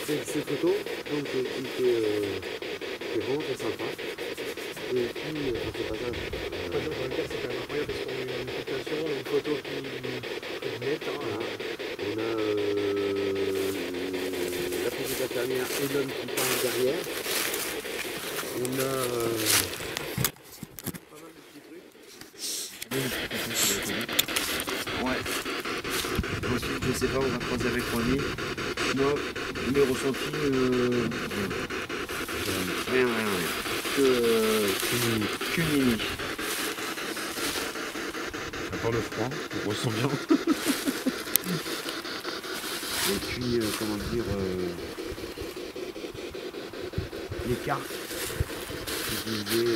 ces photos, donc qui est vraiment très sympa. Et puis, on fait pas ça. C'est quand même incroyable parce qu'on a une situation, une photo qui est nette. Hein. On a la petite infirmière et l'homme qui parle derrière. On a pas mal de petits trucs. Ouais. Ensuite, je sais pas, on va croiser avec René. Moi, mes ressentis, rien. Que nini. À part le froid, on ressent bien. Et puis, comment dire, les cartes. Je disais,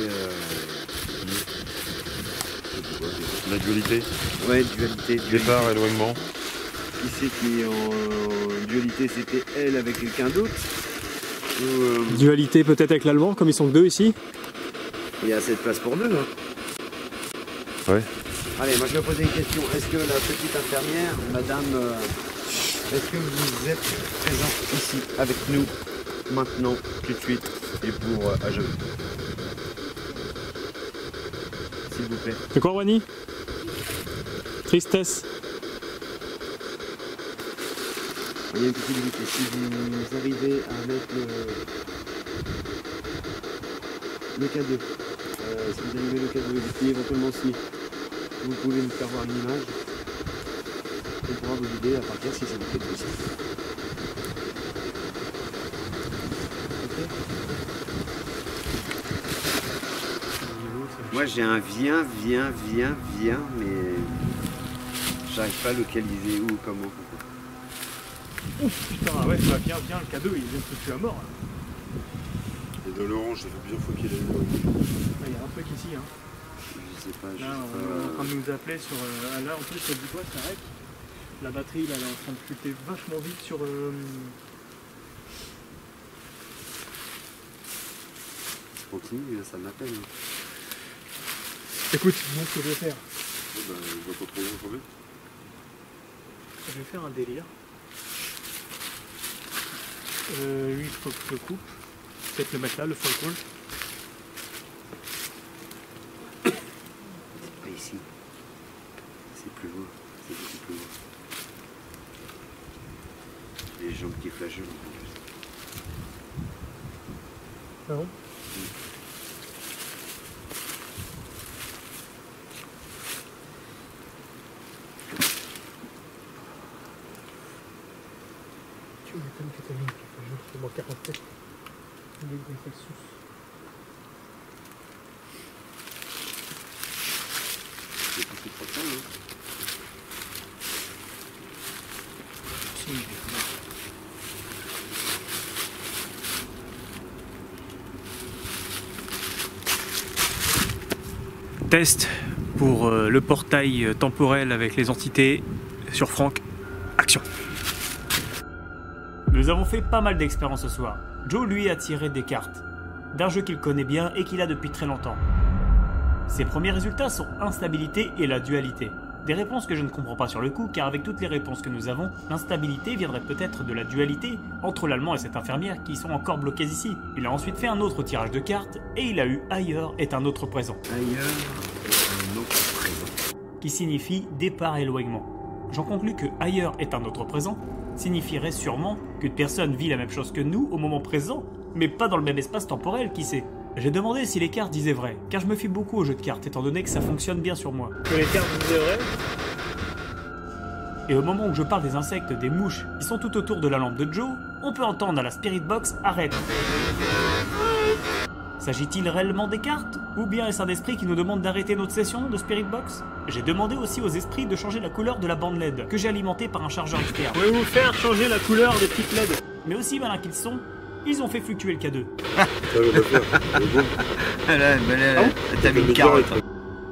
La dualité. Ouais, dualité. Départ, éloignement. Qui c'est qui est en dualité? C'était elle avec quelqu'un d'autre? Dualité peut-être avec l'allemand, comme ils sont que deux ici. Il y a assez de place pour deux, hein. Ouais. Allez, moi je vais poser une question. Est-ce que la petite infirmière, madame, est-ce que vous êtes présente ici avec nous, maintenant, tout de suite, et pour à jamais? S'il vous plaît. C'est quoi, Wani? Tristesse. Il y a une petite limite. Et si vous arrivez à mettre le K2, si vous arrivez le K2 et puis éventuellement si vous pouvez nous faire voir l'image, on pourra vous aider à partir si ça vous fait plaisir. Okay. Moi j'ai un viens, mais j'arrive pas à localiser où, comment. Ouf, putain, ouais, ça va bien, le cadeau, il vient de se tuer à mort. Et dans l'orange, ça fait plusieurs fois qu'il est là. Il y a un truc ici, hein. Je sais pas, là, on est en train de nous appeler sur... là, en plus, ça dit quoi, ça arrête. La batterie, là, elle est en train de chuter vachement vite sur... Continue, ça m'appelle. Écoute, moi, ce que je vais faire... Bah, je vois pas trop où tomber. Je vais faire un délire. Lui, il faut que je le coupe. Peut-être le mettre là, le phone call. Pas ici. C'est plus haut. C'est beaucoup plus haut. Les gens qui flageolent. Ah bon? Tu m'étonnes que t'as mis c'est moins 47 degrés Celsius. C'est pas trop de temps, hein. Test pour le portail temporel avec les entités sur Franck. Action. Nous avons fait pas mal d'expériences ce soir. Joe, lui, a tiré des cartes d'un jeu qu'il connaît bien et qu'il a depuis très longtemps. Ses premiers résultats sont instabilité et la dualité. Des réponses que je ne comprends pas sur le coup, car avec toutes les réponses que nous avons, l'instabilité viendrait peut-être de la dualité entre l'allemand et cette infirmière qui sont encore bloqués ici. Il a ensuite fait un autre tirage de cartes et il a eu ailleurs est un autre présent. Ailleurs est un autre présent. Qui signifie départ et éloignement. J'en conclus que ailleurs est un autre présent signifierait sûrement qu'une personne vit la même chose que nous au moment présent, mais pas dans le même espace temporel, qui sait. J'ai demandé si les cartes disaient vrai, car je me fie beaucoup aux jeux de cartes étant donné que ça fonctionne bien sur moi. Que les cartes disaient vrai? Et au moment où je parle des insectes, des mouches qui sont tout autour de la lampe de Joe, on peut entendre à la Spirit Box « Arrête ». S'agit-il réellement des cartes? Ou bien est-ce un esprit qui nous demande d'arrêter notre session de Spirit Box? J'ai demandé aussi aux esprits de changer la couleur de la bande LED, que j'ai alimentée par un chargeur externe. Pouvez-vous faire changer la couleur des petites LED? Mais aussi malins qu'ils sont, ils ont fait fluctuer le K2. T'as mis une carotte.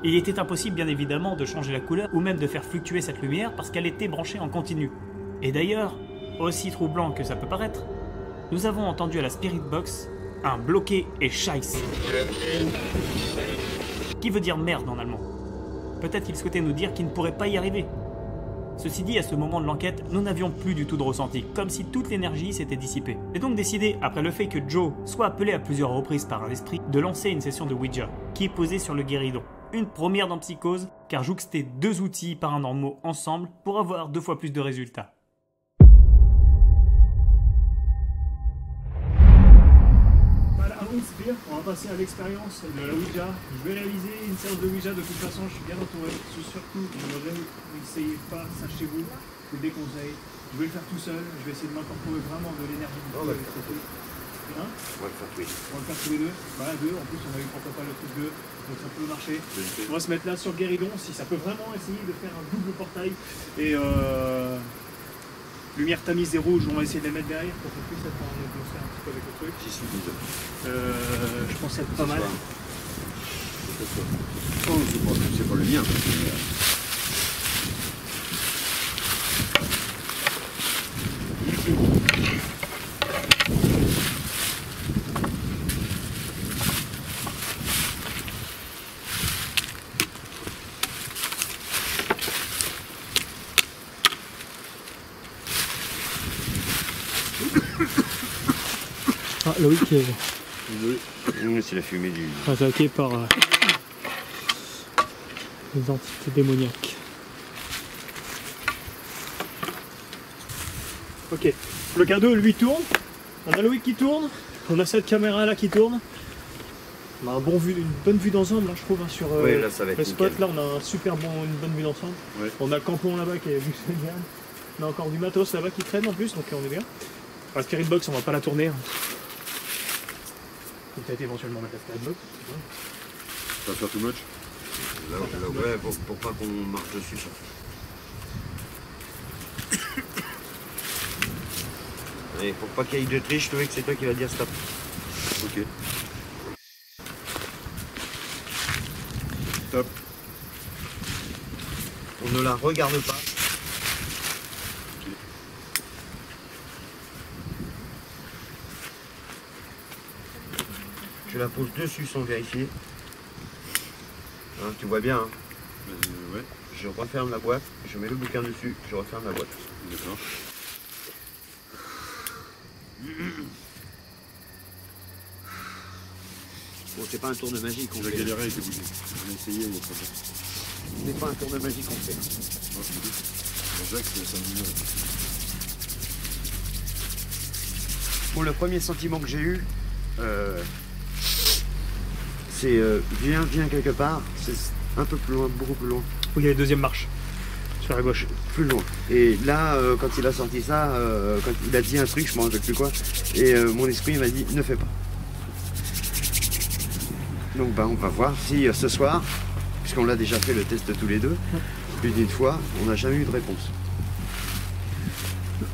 Il était impossible bien évidemment de changer la couleur ou même de faire fluctuer cette lumière parce qu'elle était branchée en continu. Et d'ailleurs, aussi troublant que ça peut paraître, nous avons entendu à la Spirit Box un bloqué et scheiß. Qui veut dire merde en allemand. Peut-être qu'il souhaitait nous dire qu'il ne pourrait pas y arriver. Ceci dit, à ce moment de l'enquête, nous n'avions plus du tout de ressenti, comme si toute l'énergie s'était dissipée. J'ai donc décidé, après le fait que Joe soit appelé à plusieurs reprises par un esprit, de lancer une session de Ouija, qui est posée sur le guéridon. Une première dans Psychose, car jouxter deux outils paranormaux ensemble pour avoir 2 fois plus de résultats. On va passer à l'expérience de la Ouija. Je vais réaliser une séance de Ouija, de toute façon je suis bien entouré. Surtout, n'essayez pas ça chez vous, je vous le déconseille. Je vais le faire tout seul, je vais essayer de m'incorporer vraiment de l'énergie du feu avec ce truc. Hein? On va le faire tous les deux. On va le faire tous les deux. Voilà, deux, en plus on a eu pourquoi pas le truc 2, donc ça peut marcher. On va se mettre là sur le guéridon, si ça peut vraiment essayer de faire un double portail. Et lumière tamise et rouge, on va essayer de les mettre derrière pour qu'on puisse être en atmosphère un petit peu avec le truc. Je pense être pas mal. attends, c'est pas le mien. Ah, Loïc est C'est la fumée du... attaqué par les entités démoniaques. Ok, le cadeau lui tourne, on a Loïc qui tourne, on a cette caméra là qui tourne. On a une bonne vue d'ensemble là je trouve hein, sur Ouais, là, ça va être le spot nickel. là, on a une bonne vue d'ensemble. Ouais. On a le campon là-bas qui est juste génial. On a encore du matos là-bas qui traîne en plus, donc on est bien. La spirit box on va pas la tourner. Hein. Peut-être éventuellement mettre la spirit box. Ça va faire too much. Ouais, pour pas qu'on marche dessus, ça. Et pour pas qu'il y ait de triche, Loïc, c'est toi qui vas dire stop. Ok. Stop. On ne la regarde pas. Je la pose dessus sans vérifier. Hein, tu vois bien, hein. Ouais, Je referme la boîte, je mets le bouquin dessus, je referme la boîte. d'accord. Bon, c'est pas un tour de magie qu'on J'ai fait. galéré avec les bougies. On a essayé, il y a pas de... Ce n'est pas un tour de magie qu'on fait. Non, je me dis. Jacques, c'est un million. Bon, le premier sentiment que j'ai eu, c'est viens quelque part, c'est un peu plus loin, beaucoup plus loin. Où il y a la deuxième marche, sur la gauche. Plus loin. Et là, quand il a sorti ça, quand il a dit un truc, je m'en rappelle plus quoi, et mon esprit m'a dit ne fais pas. Donc bah, on va voir si ce soir, puisqu'on l'a déjà fait le test tous les deux, plus d'une fois, on n'a jamais eu de réponse.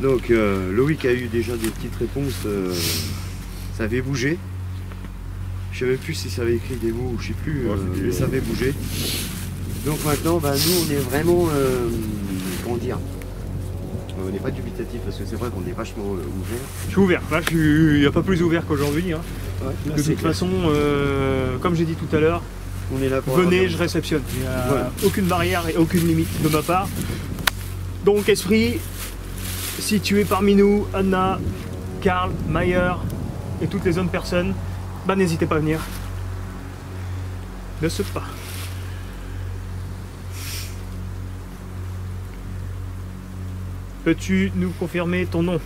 Donc Loïc a eu déjà des petites réponses, ça avait bougé. Je ne savais plus si ça avait écrit des mots ou je sais plus, mais ça avait bougé. Donc maintenant, bah, nous on est vraiment, comment dire, on n'est pas dubitatif parce que c'est vrai qu'on est vachement ouvert. Je suis ouvert, là il n'y a pas plus ouvert qu'aujourd'hui. Hein. Ouais, là, De c'est toute clair. façon, comme j'ai dit tout à l'heure, On est là pour venez, avoir- je réceptionne. Il n'y a Voilà. aucune barrière et aucune limite de ma part. Donc esprit, si tu es parmi nous, Anna, Karl, Mayer et toutes les autres personnes, bah n'hésitez pas à venir. Ne saute pas. Peux-tu nous confirmer ton nom ?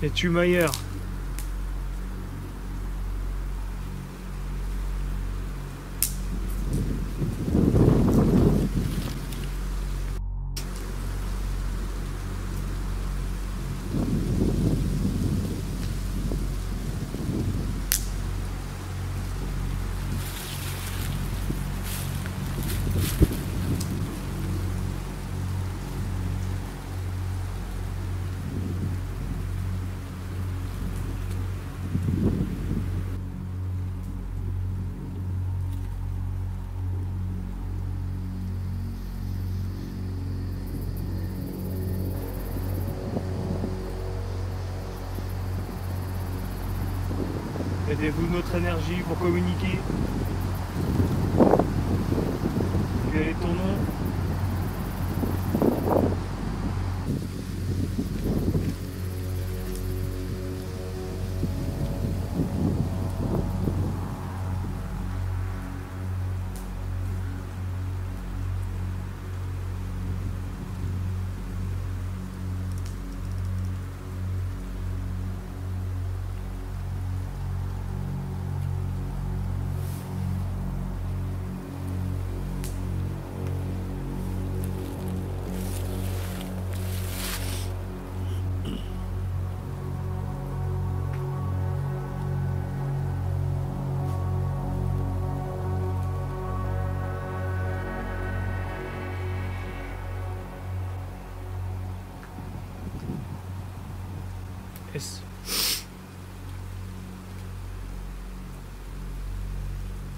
Es-tu Mayer ? Aidez-vous notre énergie pour communiquer. Quel est ton nom ? S.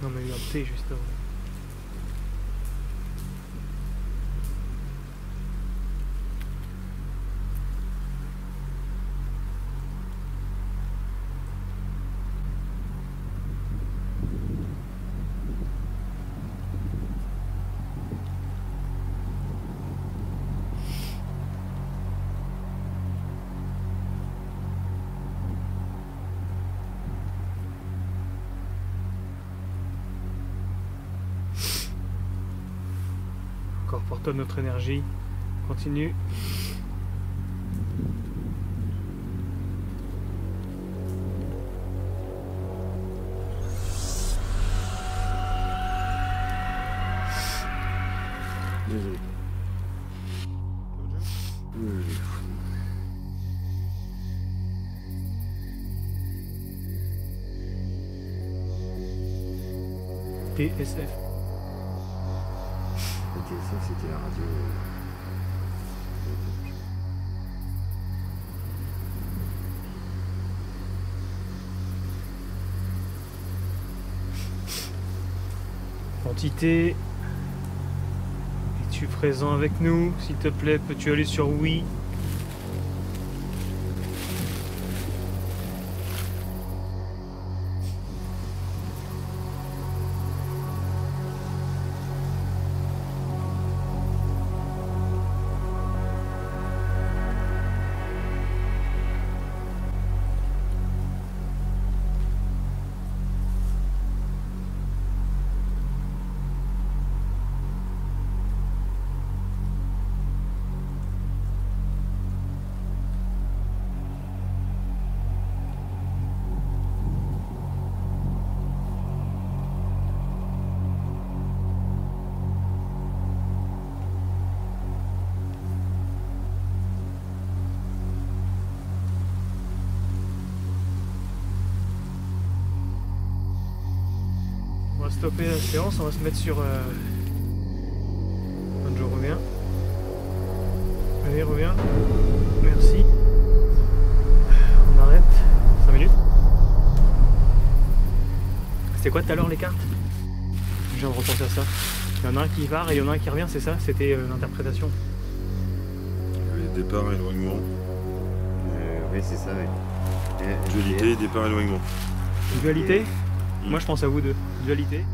Non, mais il y a eu un T juste avant. Encore porte notre énergie. Continue. Désolé. TSF. La TSF, c'était la radio. Entité. Es-tu présent avec nous? S'il te plaît, peux-tu aller sur oui? On va stopper la séance, on va se mettre sur... Anjo, reviens. Allez, reviens. Merci. On arrête. 5 minutes. C'était quoi tout à l'heure les cartes? Je viens de repenser à ça. Il y en a un qui part et il y en a un qui revient, c'est ça? C'était l'interprétation. Départ, éloignement. Oui, c'est ça, oui. Dualité, départ, éloignement. Dualité? Moi je pense à vous deux. Dualité,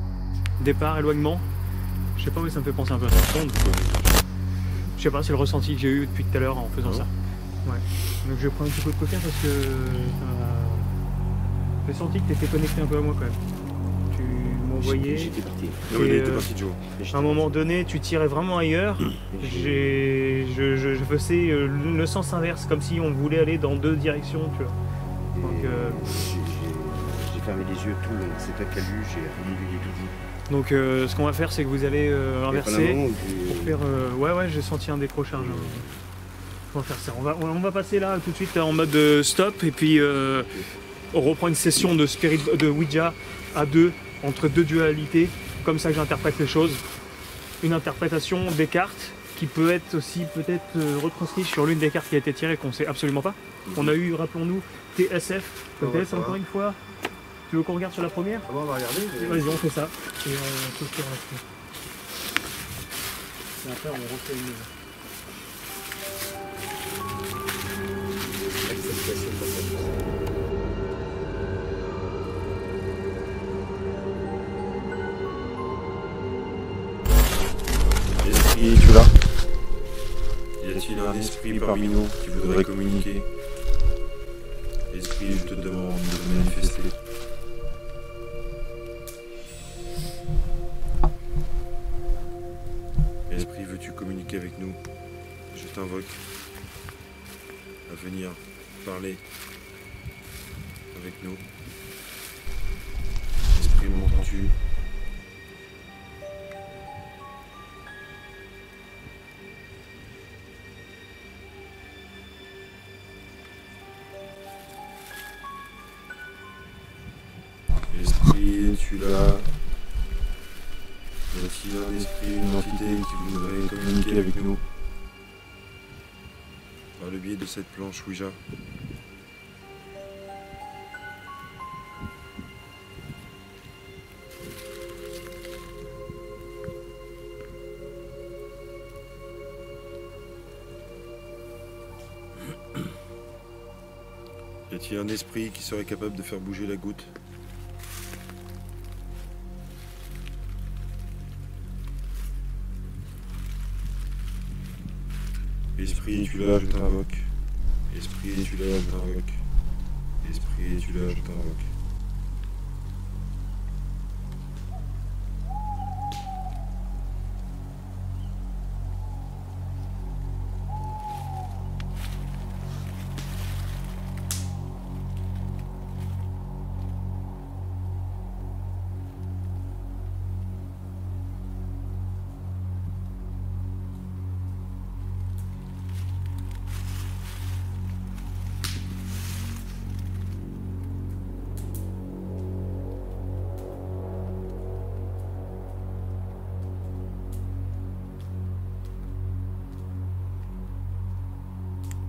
départ, éloignement. Je sais pas, mais ça me fait penser un peu à ça. Je sais pas, c'est le ressenti que j'ai eu depuis tout à l'heure en faisant ça. Ouais. Donc je vais prendre un petit coup de coca parce que j'ai senti que tu étais connecté un peu à moi quand même. Tu m'envoyais. J'étais parti. Non, il était parti de Joe. À un moment donné, tu tirais vraiment ailleurs. Je faisais le sens inverse, comme si on voulait aller dans deux directions, tu vois. Donc, j'ai fermé les yeux tout le long. C'est toi qui as lu, j'ai rien vu du tout. Donc ce qu'on va faire, c'est que vous allez inverser pour faire. Ouais, j'ai senti un décrochage. On va faire ça. On va passer là tout de suite en mode stop et puis on reprend une session de Ouija à deux, entre deux dualités. Comme ça que j'interprète les choses. Une interprétation des cartes qui peut être aussi peut-être retranscrite sur l'une des cartes qui a été tirée qu'on ne sait absolument pas. On a eu, rappelons-nous, TSF, peut-être encore une fois. Tu veux qu'on regarde sur la première? On va regarder. Vas-y, on fait ça. Et on se tire là-dessus. Et après, on refait une. Esprit, tu l'as? Y a-t-il un esprit parmi nous qui voudrait communiquer? Esprit, je te demande de te manifester. Esprit, veux-tu communiquer avec nous? Je t'invoque à venir parler avec nous. Esprit, m'entends-tu? Esprit, es-tu là? Y a-t-il un esprit, une entité qui voudrait communiquer avec nous? Par le biais de cette planche Ouija. a-t-il un esprit qui serait capable de faire bouger la goutte? Esprit, es-tu là, je t'invoque. Esprit, es-tu là, je t'invoque. Esprit, es-tu là, je t'invoque.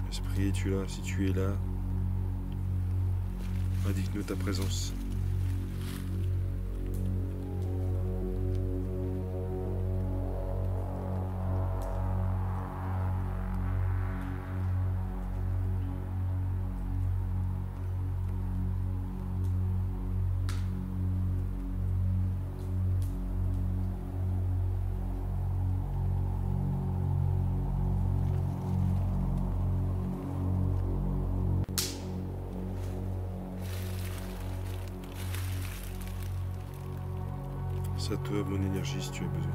Esprit, es-tu là? Si tu es là, indique-nous ta présence. C'est à toi, mon énergie, si tu as besoin.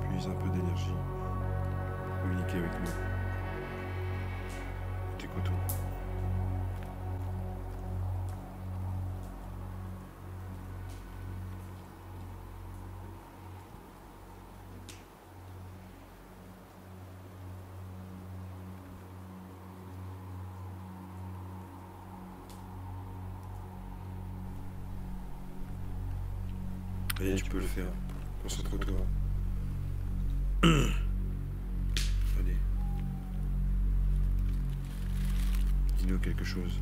Puise un peu d'énergie. Communiquer avec nous. Nous t'écoutons. Et tu peux le faire. Concentre-toi. Allez. Dis-nous quelque chose.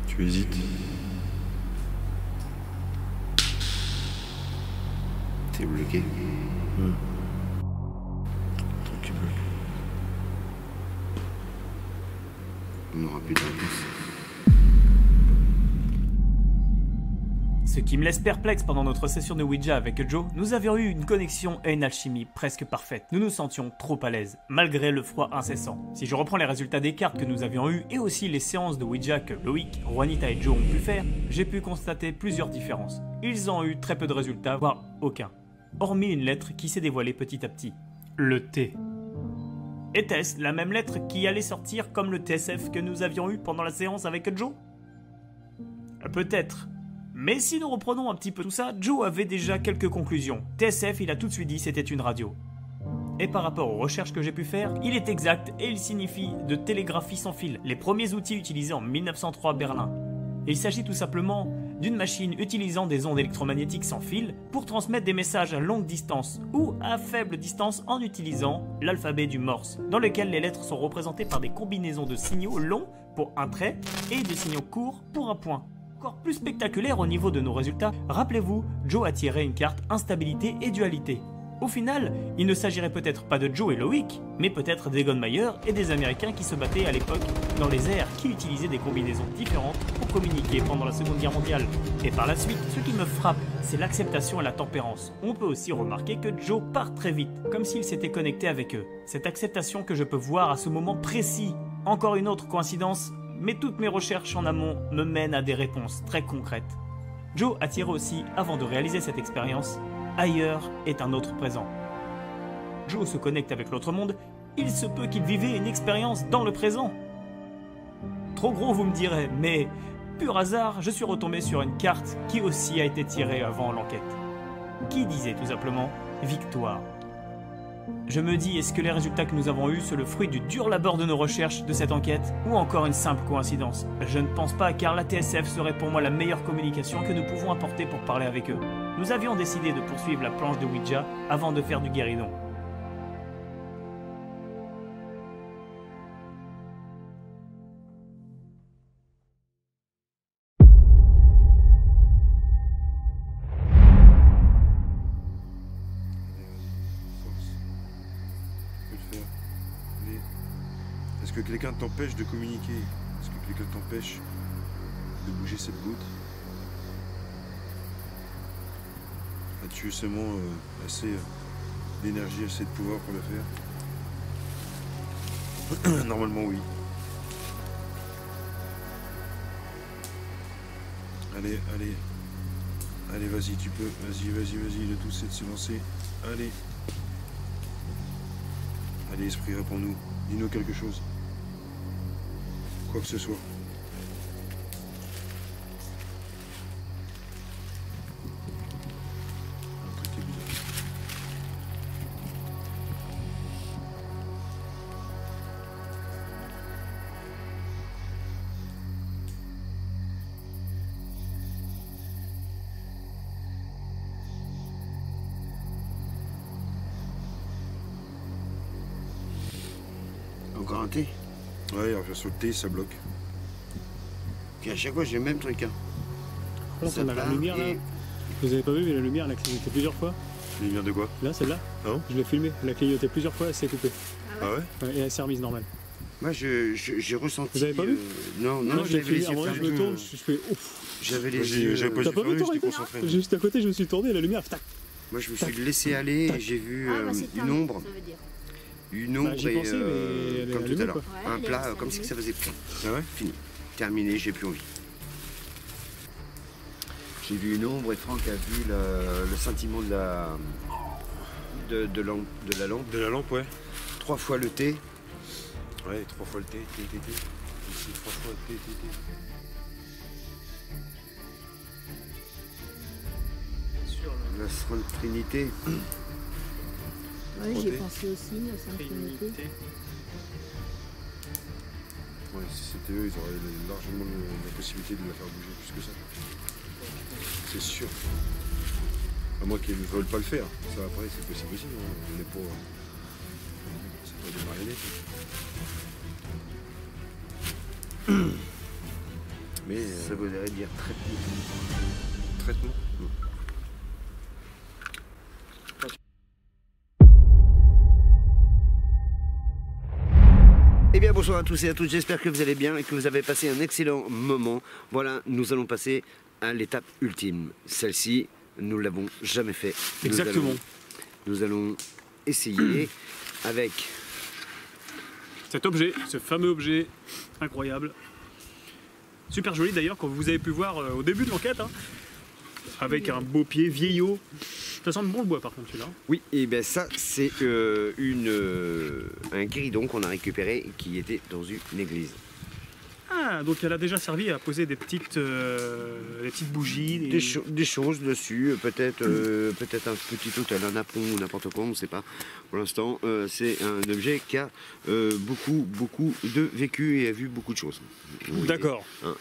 Tu hésites. T'es bloqué. Tranquille. On n'aura plus de réponse. Ce qui me laisse perplexe pendant notre session de Ouija avec Joe, nous avions eu une connexion et une alchimie presque parfaite. Nous nous sentions trop à l'aise, malgré le froid incessant. Si je reprends les résultats des cartes que nous avions eues et aussi les séances de Ouija que Loïc, Juanita et Joe ont pu faire, j'ai pu constater plusieurs différences. Ils ont eu très peu de résultats, voire aucun. Hormis une lettre qui s'est dévoilée petit à petit. Le T. Était-ce la même lettre qui allait sortir comme le TSF que nous avions eu pendant la séance avec Joe? Peut-être. Mais si nous reprenons un petit peu tout ça, Joe avait déjà quelques conclusions. TSF, il a tout de suite dit c'était une radio. Et par rapport aux recherches que j'ai pu faire, il est exact et il signifie de télégraphie sans fil, les premiers outils utilisés en 1903 à Berlin. Il s'agit tout simplement d'une machine utilisant des ondes électromagnétiques sans fil pour transmettre des messages à longue distance ou à faible distance en utilisant l'alphabet du Morse, dans lequel les lettres sont représentées par des combinaisons de signaux longs pour un trait et des signaux courts pour un point. Encore plus spectaculaire au niveau de nos résultats, rappelez-vous, Joe a tiré une carte instabilité et dualité. Au final, il ne s'agirait peut-être pas de Joe et Loïc, mais peut-être d'Egon Mayer et des Américains qui se battaient à l'époque dans les airs, qui utilisaient des combinaisons différentes pour communiquer pendant la Seconde Guerre mondiale. Et par la suite, ce qui me frappe, c'est l'acceptation et la tempérance. On peut aussi remarquer que Joe part très vite, comme s'il s'était connecté avec eux. Cette acceptation que je peux voir à ce moment précis. Encore une autre coïncidence, mais toutes mes recherches en amont me mènent à des réponses très concrètes. Joe a tiré aussi, avant de réaliser cette expérience, ailleurs est un autre présent. Joe se connecte avec l'autre monde, il se peut qu'il vivait une expérience dans le présent. Trop gros vous me direz, mais pur hasard, je suis retombé sur une carte qui aussi a été tirée avant l'enquête. Qui disait tout simplement victoire. Je me dis, est-ce que les résultats que nous avons eus sont le fruit du dur labeur de nos recherches de cette enquête ou encore une simple coïncidence? Je ne pense pas, car la TSF serait pour moi la meilleure communication que nous pouvons apporter pour parler avec eux. Nous avions décidé de poursuivre la planche de Ouija avant de faire du guéridon. Est-ce que quelqu'un t'empêche de communiquer? Est-ce que quelqu'un t'empêche de bouger cette goutte? As-tu seulement assez d'énergie, assez de pouvoir pour le faire? Normalement oui. Allez, allez. Allez, vas-y, tu peux. Vas-y, vas-y, vas-y. Le tout, c'est de se lancer. Allez. Allez, esprit, réponds-nous. Dis-nous quelque chose. Quoi que ce soit. Un truc est bizarre. Encore un thé. Ouais, on revient sur le thé, ça bloque. Puis à chaque fois, j'ai le même truc. Hein. Là, on a la lumière là. Vous avez pas vu, mais la lumière elle a clignoté plusieurs fois. La lumière de quoi? Là, celle-là. Ah bon? Je l'ai filmée. Elle a clignoté plusieurs fois, elle s'est coupée. Ah ouais? Ouais, et elle s'est remise normale. Moi, j'ai ressenti. Vous avez pas vu? Non, non, je l'ai j'avais les filmé. yeux En vrai, je fermés. me tourne, je fais ouf. J'avais les J'avais pas T'as pas vu, toi, j'étais concentré. Juste à côté, je me suis tourné, la lumière, tac. Moi, je me suis laissé aller et j'ai vu une ombre. Une ombre j'y et pensais, mais elle est comme tout allumée, à l'heure. quoi. Ouais, Un elle est plat restée comme si allumée. ça faisait Ah ouais? fini. Terminé, j'ai plus envie. J'ai vu une ombre et Franck a vu le scintillement de la lampe. De la lampe, ouais. 3 fois le thé. Ouais, 3 fois le thé, thé, thé, thé. Ici, 3 fois le thé, thé, thé. La Sainte Trinité. Ouais, j'y ai pensé aussi, la Sainte Trinité. Ouais, si c'était eux, ils auraient largement la possibilité de la faire bouger plus que ça. C'est sûr. À moins qu'ils ne veulent pas le faire. Ça, après, c'est possible aussi. Hein. On n'est pas. C'est pas des marionnettes. Mais. Ça voudrait dire traitement. Traitement. Eh bien bonsoir à tous et à toutes, j'espère que vous allez bien et que vous avez passé un excellent moment. Voilà, nous allons passer à l'étape ultime. Celle-ci, nous ne l'avons jamais fait. Exactement. Nous allons essayer avec... Cet objet, ce fameux objet incroyable. Super joli d'ailleurs, comme vous avez pu voir au début de l'enquête. Hein, avec un beau pied vieillot. Ça sent bon le bois par contre celui-là. Oui, et bien ça c'est un guéridon qu'on a récupéré qui était dans une église. Ah, donc elle a déjà servi à poser des petites bougies. Des choses dessus, peut-être un petit hôtel, un apron ou n'importe quoi, on ne sait pas. Pour l'instant, c'est un objet qui a beaucoup de vécu et a vu beaucoup de choses. D'accord. Hein,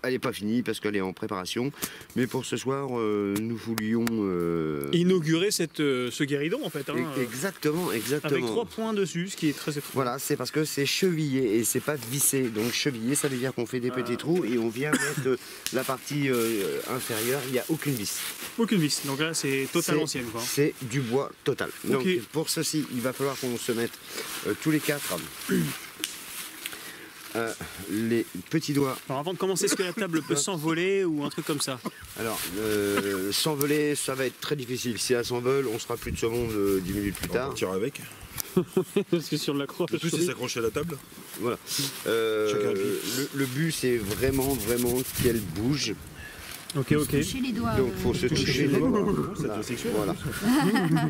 elle est pas finie parce qu'elle est en préparation. Mais pour ce soir, nous voulions... inaugurer ce guéridon en fait. Hein, exactement. avec 3 points dessus, ce qui est très étrange. Voilà, c'est parce que c'est chevillé et c'est pas vissé. Donc chevillé, ça veut dire qu'on fait des petits trous et on vient mettre la partie inférieure, il n'y a aucune vis. Aucune vis, donc là c'est total ancienne quoi. C'est du bois total. Donc Okay. pour ceci, il va falloir qu'on se mette tous les 4 les petits doigts. Alors avant de commencer, est-ce que la table peut s'envoler ou un truc comme ça? Alors, s'envoler, ça va être très difficile. Si elle s'envole, on sera plus de saumon 10 minutes plus On tard. partira avec. Parce que sur l'accroche. Le plus, c'est s'accrocher à la table. Voilà. Chacun un pied. Le but, c'est vraiment qu'elle bouge. Ok. Toucher les doigts. Donc, il faut se toucher les doigts. Ça sexuel. Voilà.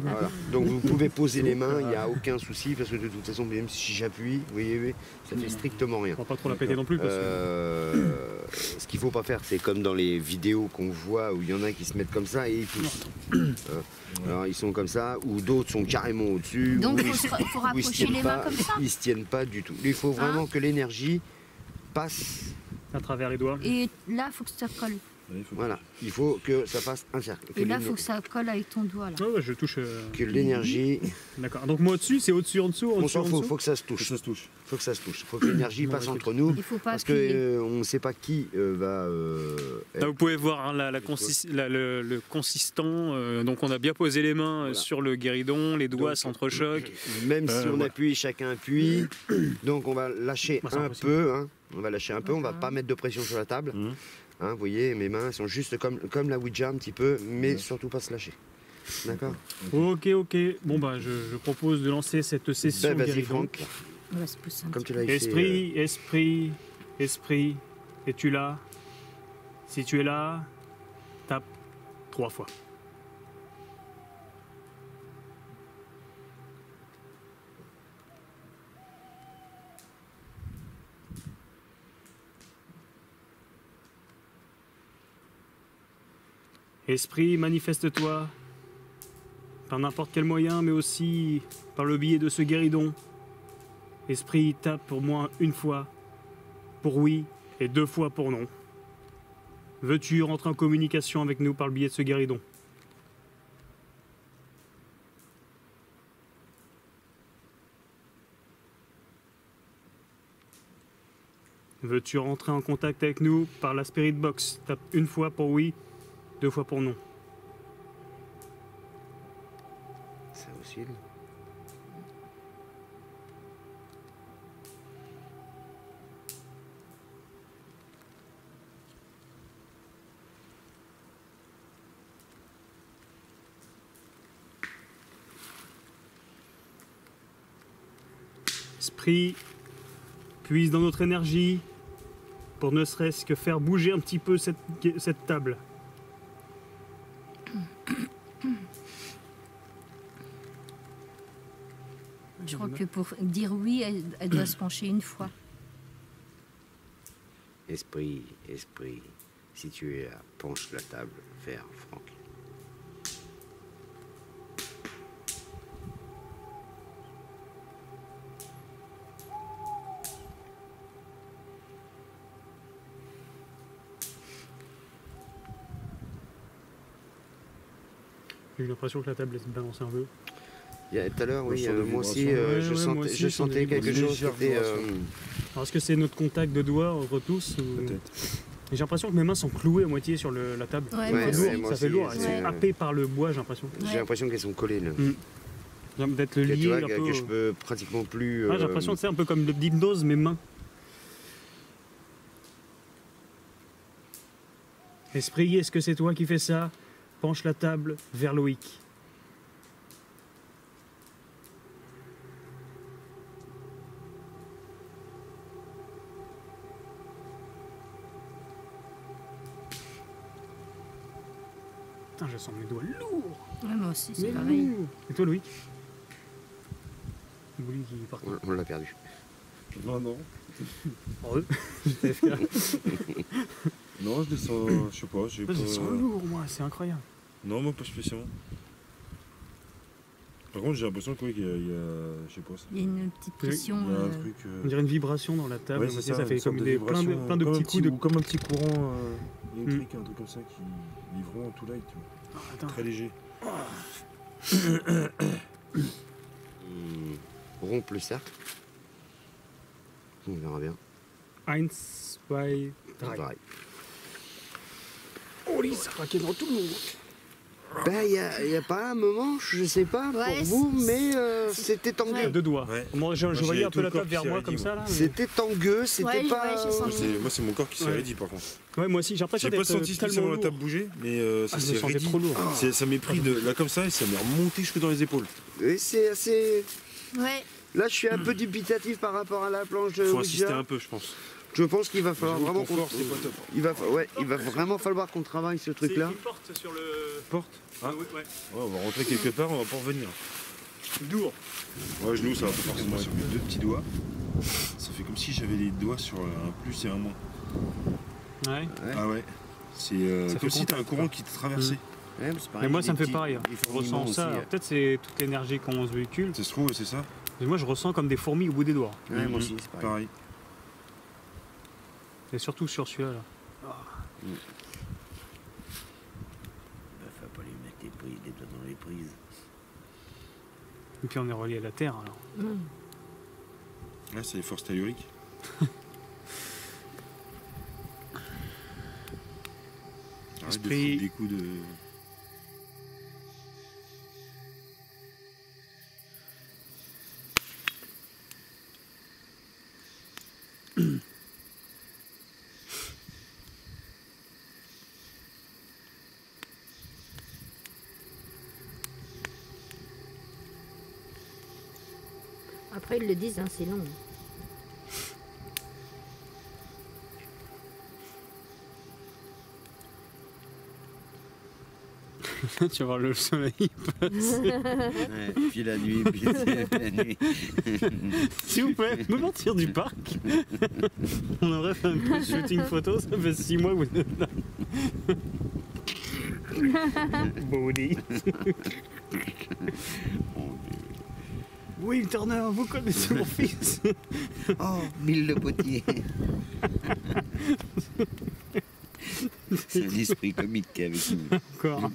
Voilà. Donc, vous pouvez poser les mains, il n'y a aucun souci, parce que de toute façon, même si j'appuie, vous voyez, ça fait strictement rien. On va pas trop la péter non plus. Parce que... Ce qu'il faut pas faire, c'est comme dans les vidéos qu'on voit où il y en a qui se mettent comme ça et ils poussent. Alors ils sont comme ça, ou d'autres sont carrément au-dessus. Donc ou il ils- faut ou ils se rapprocher tiennent les pas- mains comme ça. Ils se tiennent pas du tout. Il faut vraiment que l'énergie passe. À travers les doigts. Et là, il faut que ça colle. Voilà, il faut que ça fasse un cercle. Et là, il faut que ça colle avec ton doigt. Là. Ouais, ouais, je touche. Que l'énergie... D'accord. Donc moi au-dessus, c'est au-dessus, en dessous, en On dessous, s'en en fout, dessous. faut que ça se touche. Faut que ça se touche. Faut que l'énergie passe entre nous. Il faut pas Parce appuyer. qu'on ne sait pas qui va... Là, vous pouvez voir hein, le consistant. Donc on a bien posé les mains sur le guéridon, les doigts s'entrechoquent. Même si on voilà. appuie, chacun appuie. Donc on va lâcher Moi, c'est un impossible. peu. Hein. On va lâcher un peu, on va pas mettre de pression sur la table. Hein, vous voyez, mes mains sont juste comme la Ouija un petit peu, mais surtout pas se lâcher. D'accord. Ok. Bon bah je propose de lancer cette session Vas-y guéridon. Franck, On va se pousser un comme petit tu l'as fait. Esprit, es-tu là? Si tu es là, tape 3 fois. Esprit, manifeste-toi par n'importe quel moyen, mais aussi par le biais de ce guéridon. Esprit, tape pour moi une fois pour oui et 2 fois pour non. Veux-tu rentrer en communication avec nous par le biais de ce guéridon? Veux-tu rentrer en contact avec nous par la Spirit Box? Tape une fois pour oui, 2 fois pour non. Ça oscille. Esprit, puise dans notre énergie pour ne serait-ce que faire bouger un petit peu cette table. Je crois que pour dire oui, elle doit se pencher une fois. Esprit, si tu es là, penche la table vers Franck. J'ai eu l'impression que la table se balançait un peu. Il y a tout à l'heure, oui, sent des moi aussi, vibrations. je Ouais, sentais, moi aussi, je je sens sentais des quelque chose qui était... Alors est-ce que c'est notre contact de doigts entre tous ou... Peut-être. J'ai l'impression que mes mains sont clouées à moitié sur la table. Ouais, Ça moi fait aussi. lourd, moi ça fait aussi, lourd. Elles c'est- sont happées par le bois, j'ai l'impression. J'ai l'impression qu'elles sont collées, là. D'être Que, tu lié vois, un que peu. je peux pratiquement plus... Ah, j'ai l'impression que c'est un peu comme l'hypnose, mes mains. Esprit, est-ce que c'est toi qui fais ça? Penche la table vers Loïc. Putain, je sens mes doigts lourds. Ouais, moi aussi, c'est Mais pareil. lourds. Et toi, Loïc? Loïc, il est parti. On l'a perdu. Non. Heureux. Non, je descends, je sais pas, j'ai pas... Je sens lourd, moi, c'est incroyable. Non, moi pas spécialement. Par contre, j'ai l'impression que oui, qu'il y a, je sais pas ça. Il y a une petite pression. Il y a un truc... On dirait une vibration dans la table. Ouais, à c'est moitié, ça, ça fait une sorte comme de plein de vibration, petits comme un coups de... Comme un petit courant électrique, un truc comme ça, qui vraiment tout light, tu vois. Ah, attends. Très léger. Rompre le cercle. On verra bien. 1, 2, 3. Pareil. Oh, Lise, ça craquait dans tout le monde. Ben, il y a pas un moment, je sais pas Ouais, pour vous, mais c'était À tangueux. 2 doigts. Ouais. Moi, je Moi, voyais j'ai un peu tout la le corps table vers qui moi s'est comme raidi, ça. Là, mais- C'était tangueux, c'était Ouais, pas... j'ai senti. Moi, c'est mon corps qui s'est Ouais. raidi, par contre. Ouais, moi aussi, j'ai l'impression J'ai pas d'être senti tellement spécialement la lourd. table bouger, mais ça Ah, je s'est me sentais raidi. trop lourd. Ça m'est pris de là comme ça et ça m'est remonté jusque dans les épaules. Et c'est assez... Ouais. Là, je suis un peu dubitatif par rapport à la planche de Faut insister Ouija. un peu, je pense. Je pense qu'il va falloir vraiment qu'on... confort, c'est pas top. Il va vraiment falloir qu'on travaille ce truc-là. C'est une porte sur le... Porte. Ah. Ouais, ouais. Ouais, on va rentrer quelque part, on va pas revenir. Lourd. Ouais, genou, ça va pas forcément être mes 2 petits doigts. Ça fait comme si j'avais les doigts sur un plus et un moins. Ouais. Ah ouais. C'est Ça comme fait si t'as un contact, courant quoi. qui te traversait. Ouais, c'est pareil, Mais moi, des ça me fait petits- pareil. des Je fourmillements ressens ça. aussi, Alors, peut-être c'est toute l'énergie qu'on se véhicule. Ça se trouve, c'est ça. Mais moi, je ressens comme des fourmis au bout des doigts. Ouais, moi aussi, c'est pareil. Pareil. Et surtout sur celui-là. Là. t'es peut-être dans les prises. Et puis on est relié à la Terre alors. Là, c'est les forces telluriques. Arrête de Esprit. foutre des coups de... Après, ils le disent, hein, c'est long. Tu vas voir le soleil passer. Ouais, puis la nuit, puis la nuit. S'il vous plaît, me mentir du parc. On aurait fait un peu de shooting photo, ça fait 6 mois que vous êtes là. Body. Will Turner, vous connaissez mon fils? Oh, Mille Le Potier. C'est un esprit comique qui est avec nous. Encore.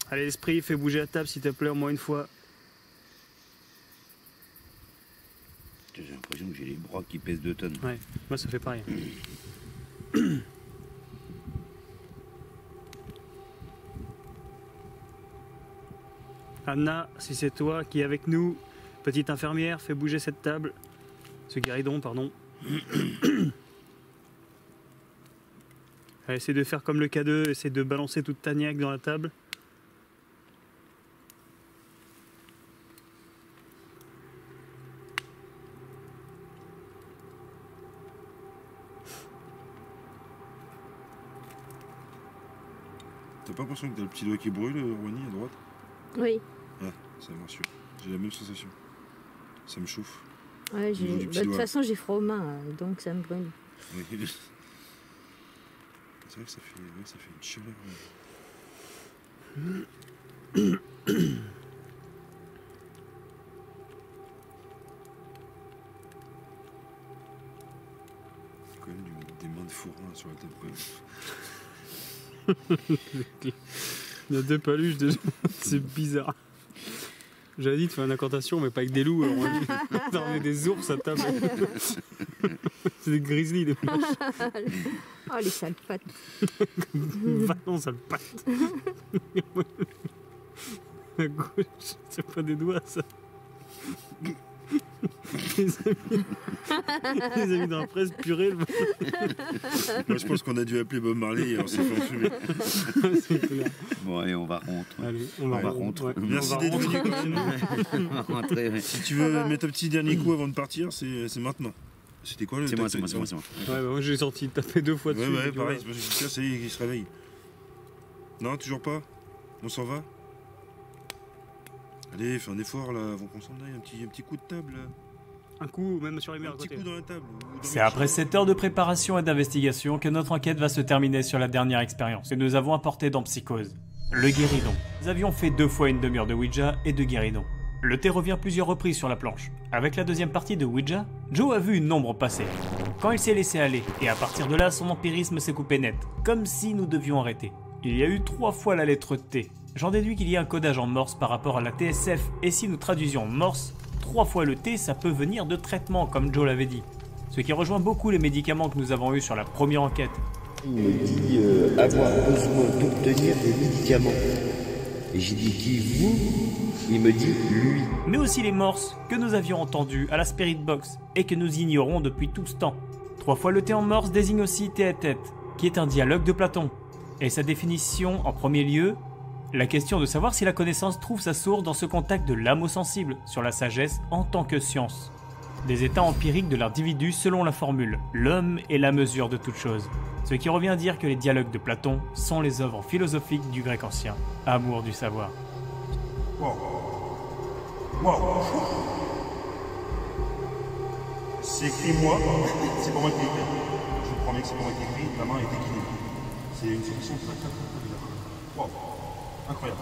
Allez, l'esprit, fais bouger la table s'il te plaît, au moins une fois. J'ai l'impression que j'ai les bras qui pèsent 2 tonnes. Ouais, moi ça fait pareil. Anna, si c'est toi qui es avec nous, petite infirmière, fais bouger cette table. Ce guéridon, pardon. Allez, essaie de faire comme le K2, essaie de balancer toute ta niaque dans la table. T'as pas l'impression que t'as le petit doigt qui brûle, Ronnie, à droite? Oui. Ah, ça me rassure. J'ai la même sensation. Ça me chauffe. Ouais, Au niveau du petit de toute doigt. façon, j'ai froid aux mains, donc ça me brûle. Oui. C'est vrai que ça fait une chaleur. Quand même des mains de fourrin sur la table. Il y a 2 paluches déjà, c'est bizarre. J'avais dit de faire une incantation, mais pas avec des loups, alors on est des ours à table. C'est des grizzlies, des machins. Oh, les sales pattes. Va non, sale patte. À gauche, c'est pas des doigts, ça. Les amis dans la presse, purée. Moi, je pense qu'on a dû appeler Bob Marley et on s'est fait enfumer. Bon, allez, on va rentrer. Allez, on va rentrer. Ouais. Merci d'être venu comme nous. On va rentrer, ouais. Si tu veux mettre un petit dernier coup avant de partir, c'est maintenant. C'était quoi le C'est moi, tac-tac? c'est moi. Ouais, bah, moi j'ai sorti taper 2 fois dessus. Ouais, tu pareil, vois. c'est parce que ça y est, il se réveille. Non, toujours pas? On s'en va? Allez, fais un effort là, avant qu'on s'en aille, un petit coup de table là. Un coup, même sur les murs Un à petit côté. coup dans la table. ou dans C'est le après champ. 7 heures de préparation et d'investigation que notre enquête va se terminer sur la dernière expérience que nous avons apportée dans Psychose. Le guéridon. Nous avions fait 2 fois une demi-heure de Ouija et de guéridon. Le thé revient plusieurs reprises sur la planche. Avec la deuxième partie de Ouija, Joe a vu une ombre passer. Quand il s'est laissé aller, et à partir de là, son empirisme s'est coupé net, comme si nous devions arrêter. Il y a eu 3 fois la lettre T. J'en déduis qu'il y a un codage en morse par rapport à la TSF, et si nous traduisions morse, 3 fois le T, ça peut venir de traitement, comme Joe l'avait dit. Ce qui rejoint beaucoup les médicaments que nous avons eus sur la première enquête. Il me dit avoir besoin d'obtenir des médicaments. Et j'ai dit qui vous? Il me dit lui. Mais aussi les morses que nous avions entendus à la Spirit Box et que nous ignorons depuis tout ce temps. 3 fois le T en morse désigne aussi tête-à-tête, qui est un dialogue de Platon. Et sa définition, en premier lieu, la question de savoir si la connaissance trouve sa source dans ce contact de l'âme au sensible, sur la sagesse en tant que science. Des états empiriques de l'individu selon la formule « l'homme est la mesure de toute chose ». Ce qui revient à dire que les dialogues de Platon sont les œuvres philosophiques du grec ancien, amour du savoir. C'est écrit moi, c'est pour moi qui l'écris. Je premier que c'est bon avec les grilles, la main est déclinée. C'est une solution très bizarre. Wow. Incroyable.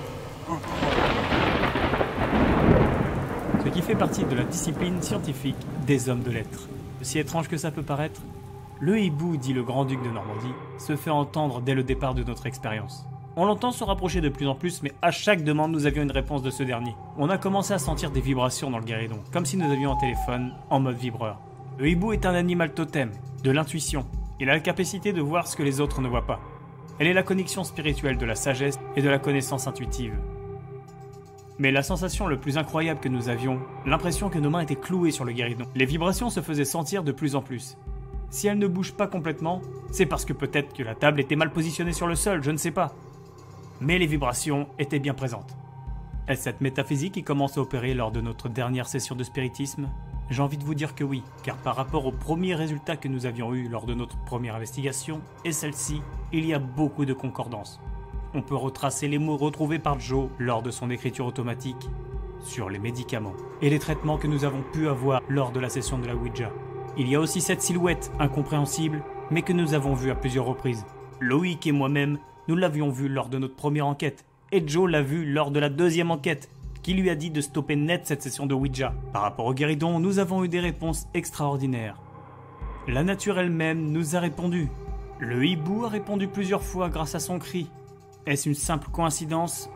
Ce qui fait partie de la discipline scientifique des hommes de lettres. Aussi étrange que ça peut paraître, le hibou, dit le grand-duc de Normandie, se fait entendre dès le départ de notre expérience. On l'entend se rapprocher de plus en plus, mais à chaque demande, nous avions une réponse de ce dernier. On a commencé à sentir des vibrations dans le guéridon, comme si nous avions un téléphone en mode vibreur. Le hibou est un animal totem, de l'intuition. Il a la capacité de voir ce que les autres ne voient pas. Elle est la connexion spirituelle de la sagesse et de la connaissance intuitive. Mais la sensation le plus incroyable que nous avions, l'impression que nos mains étaient clouées sur le guéridon. Les vibrations se faisaient sentir de plus en plus. Si elles ne bougent pas complètement, c'est parce que peut-être que la table était mal positionnée sur le sol, je ne sais pas. Mais les vibrations étaient bien présentes. Est-ce cette métaphysique qui commence à opérer lors de notre dernière session de spiritisme ? J'ai envie de vous dire que oui, car par rapport aux premiers résultats que nous avions eus lors de notre première investigation, et celle-ci, il y a beaucoup de concordances. On peut retracer les mots retrouvés par Joe lors de son écriture automatique sur les médicaments et les traitements que nous avons pu avoir lors de la session de la Ouija. Il y a aussi cette silhouette incompréhensible, mais que nous avons vue à plusieurs reprises. Loïc et moi-même, nous l'avions vue lors de notre première enquête, et Joe l'a vue lors de la deuxième enquête, qui lui a dit de stopper net cette session de Ouija. Par rapport au guéridon, nous avons eu des réponses extraordinaires. La nature elle-même nous a répondu. Le hibou a répondu plusieurs fois grâce à son cri. Est-ce une simple coïncidence ?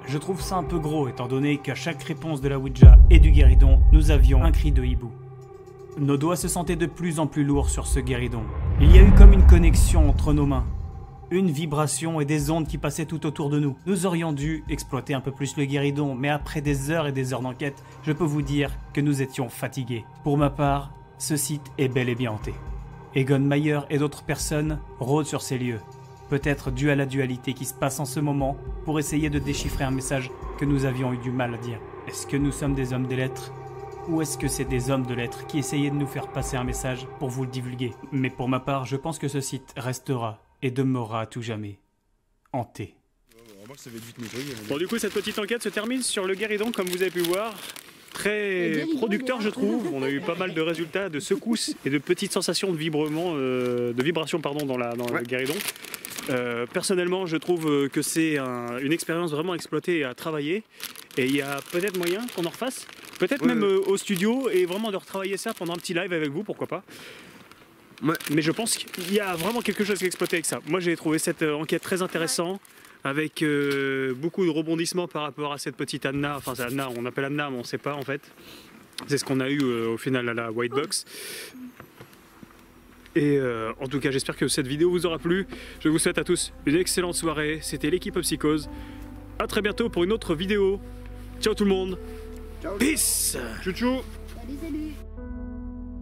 Je trouve ça un peu gros, étant donné qu'à chaque réponse de la Ouija et du guéridon, nous avions un cri de hibou. Nos doigts se sentaient de plus en plus lourds sur ce guéridon. Il y a eu comme une connexion entre nos mains. Une vibration et des ondes qui passaient tout autour de nous. Nous aurions dû exploiter un peu plus le guéridon, mais après des heures et des heures d'enquête, je peux vous dire que nous étions fatigués. Pour ma part, ce site est bel et bien hanté. Egon Mayer et d'autres personnes rôdent sur ces lieux. Peut-être dû à la dualité qui se passe en ce moment, pour essayer de déchiffrer un message que nous avions eu du mal à dire. Est-ce que nous sommes des hommes des lettres ? Ou est-ce que c'est des hommes de lettres qui essayaient de nous faire passer un message pour vous le divulguer ? Mais pour ma part, je pense que ce site restera et demeurera à tout jamais hanté. Bon, du coup, cette petite enquête se termine sur le guéridon, comme vous avez pu voir. Très producteur, je trouve. On a eu pas mal de résultats, de secousses et de petites sensations de vibrement, de vibrations pardon, dans le guéridon. Personnellement, je trouve que c'est une expérience vraiment à exploiter et à travailler. Et il y a peut-être moyen qu'on en refasse, peut-être même au studio, et vraiment de retravailler ça pendant un petit live avec vous, pourquoi pas. Ouais. Mais je pense qu'il y a vraiment quelque chose à exploiter avec ça. Moi, j'ai trouvé cette enquête très intéressante, avec beaucoup de rebondissements par rapport à cette petite Anna. Enfin, c'est Anna, on appelle Anna, mais on ne sait pas en fait. C'est ce qu'on a eu au final à la White Box. Et en tout cas, j'espère que cette vidéo vous aura plu. Je vous souhaite à tous une excellente soirée. C'était l'équipe Psychose. A très bientôt pour une autre vidéo. Ciao tout le monde. Ciao. Peace. Chouchou. Salut.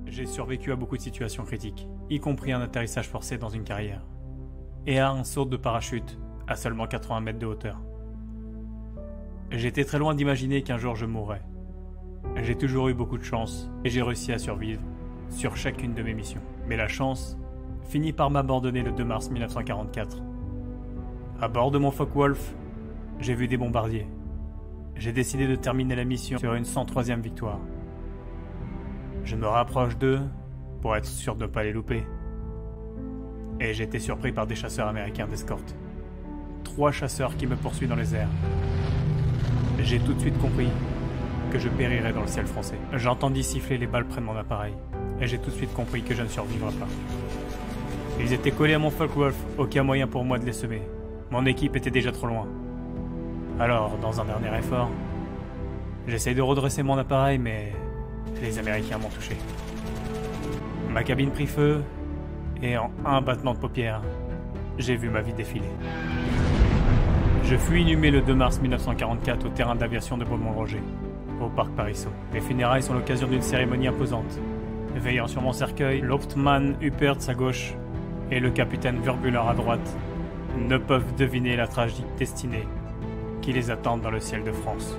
J'ai survécu à beaucoup de situations critiques, y compris un atterrissage forcé dans une carrière. Et à un saut de parachute à seulement 80 mètres de hauteur. J'étais très loin d'imaginer qu'un jour je mourrais. J'ai toujours eu beaucoup de chance et j'ai réussi à survivre sur chacune de mes missions. Mais la chance finit par m'abandonner le 2 mars 1944. À bord de mon Focke-Wulf, j'ai vu des bombardiers. J'ai décidé de terminer la mission sur une 103e victoire. Je me rapproche d'eux pour être sûr de ne pas les louper. Et j'ai été surpris par des chasseurs américains d'escorte. 3 chasseurs qui me poursuivent dans les airs. J'ai tout de suite compris que je périrais dans le ciel français. J'entendis siffler les balles près de mon appareil. Et j'ai tout de suite compris que je ne survivrais pas. Ils étaient collés à mon Focke-Wulf, aucun moyen pour moi de les semer. Mon équipe était déjà trop loin. Alors, dans un dernier effort, j'essaye de redresser mon appareil, mais les Américains m'ont touché. Ma cabine prit feu, et en un battement de paupières, j'ai vu ma vie défiler. Je fus inhumé le 2 mars 1944 au terrain d'aviation de Beaumont-Roger, au parc Parisot. Les funérailles sont l'occasion d'une cérémonie imposante. Veillant sur mon cercueil, l'Hauptmann Huppertz à gauche et le capitaine Verbuller à droite ne peuvent deviner la tragique destinée qui les attend dans le ciel de France.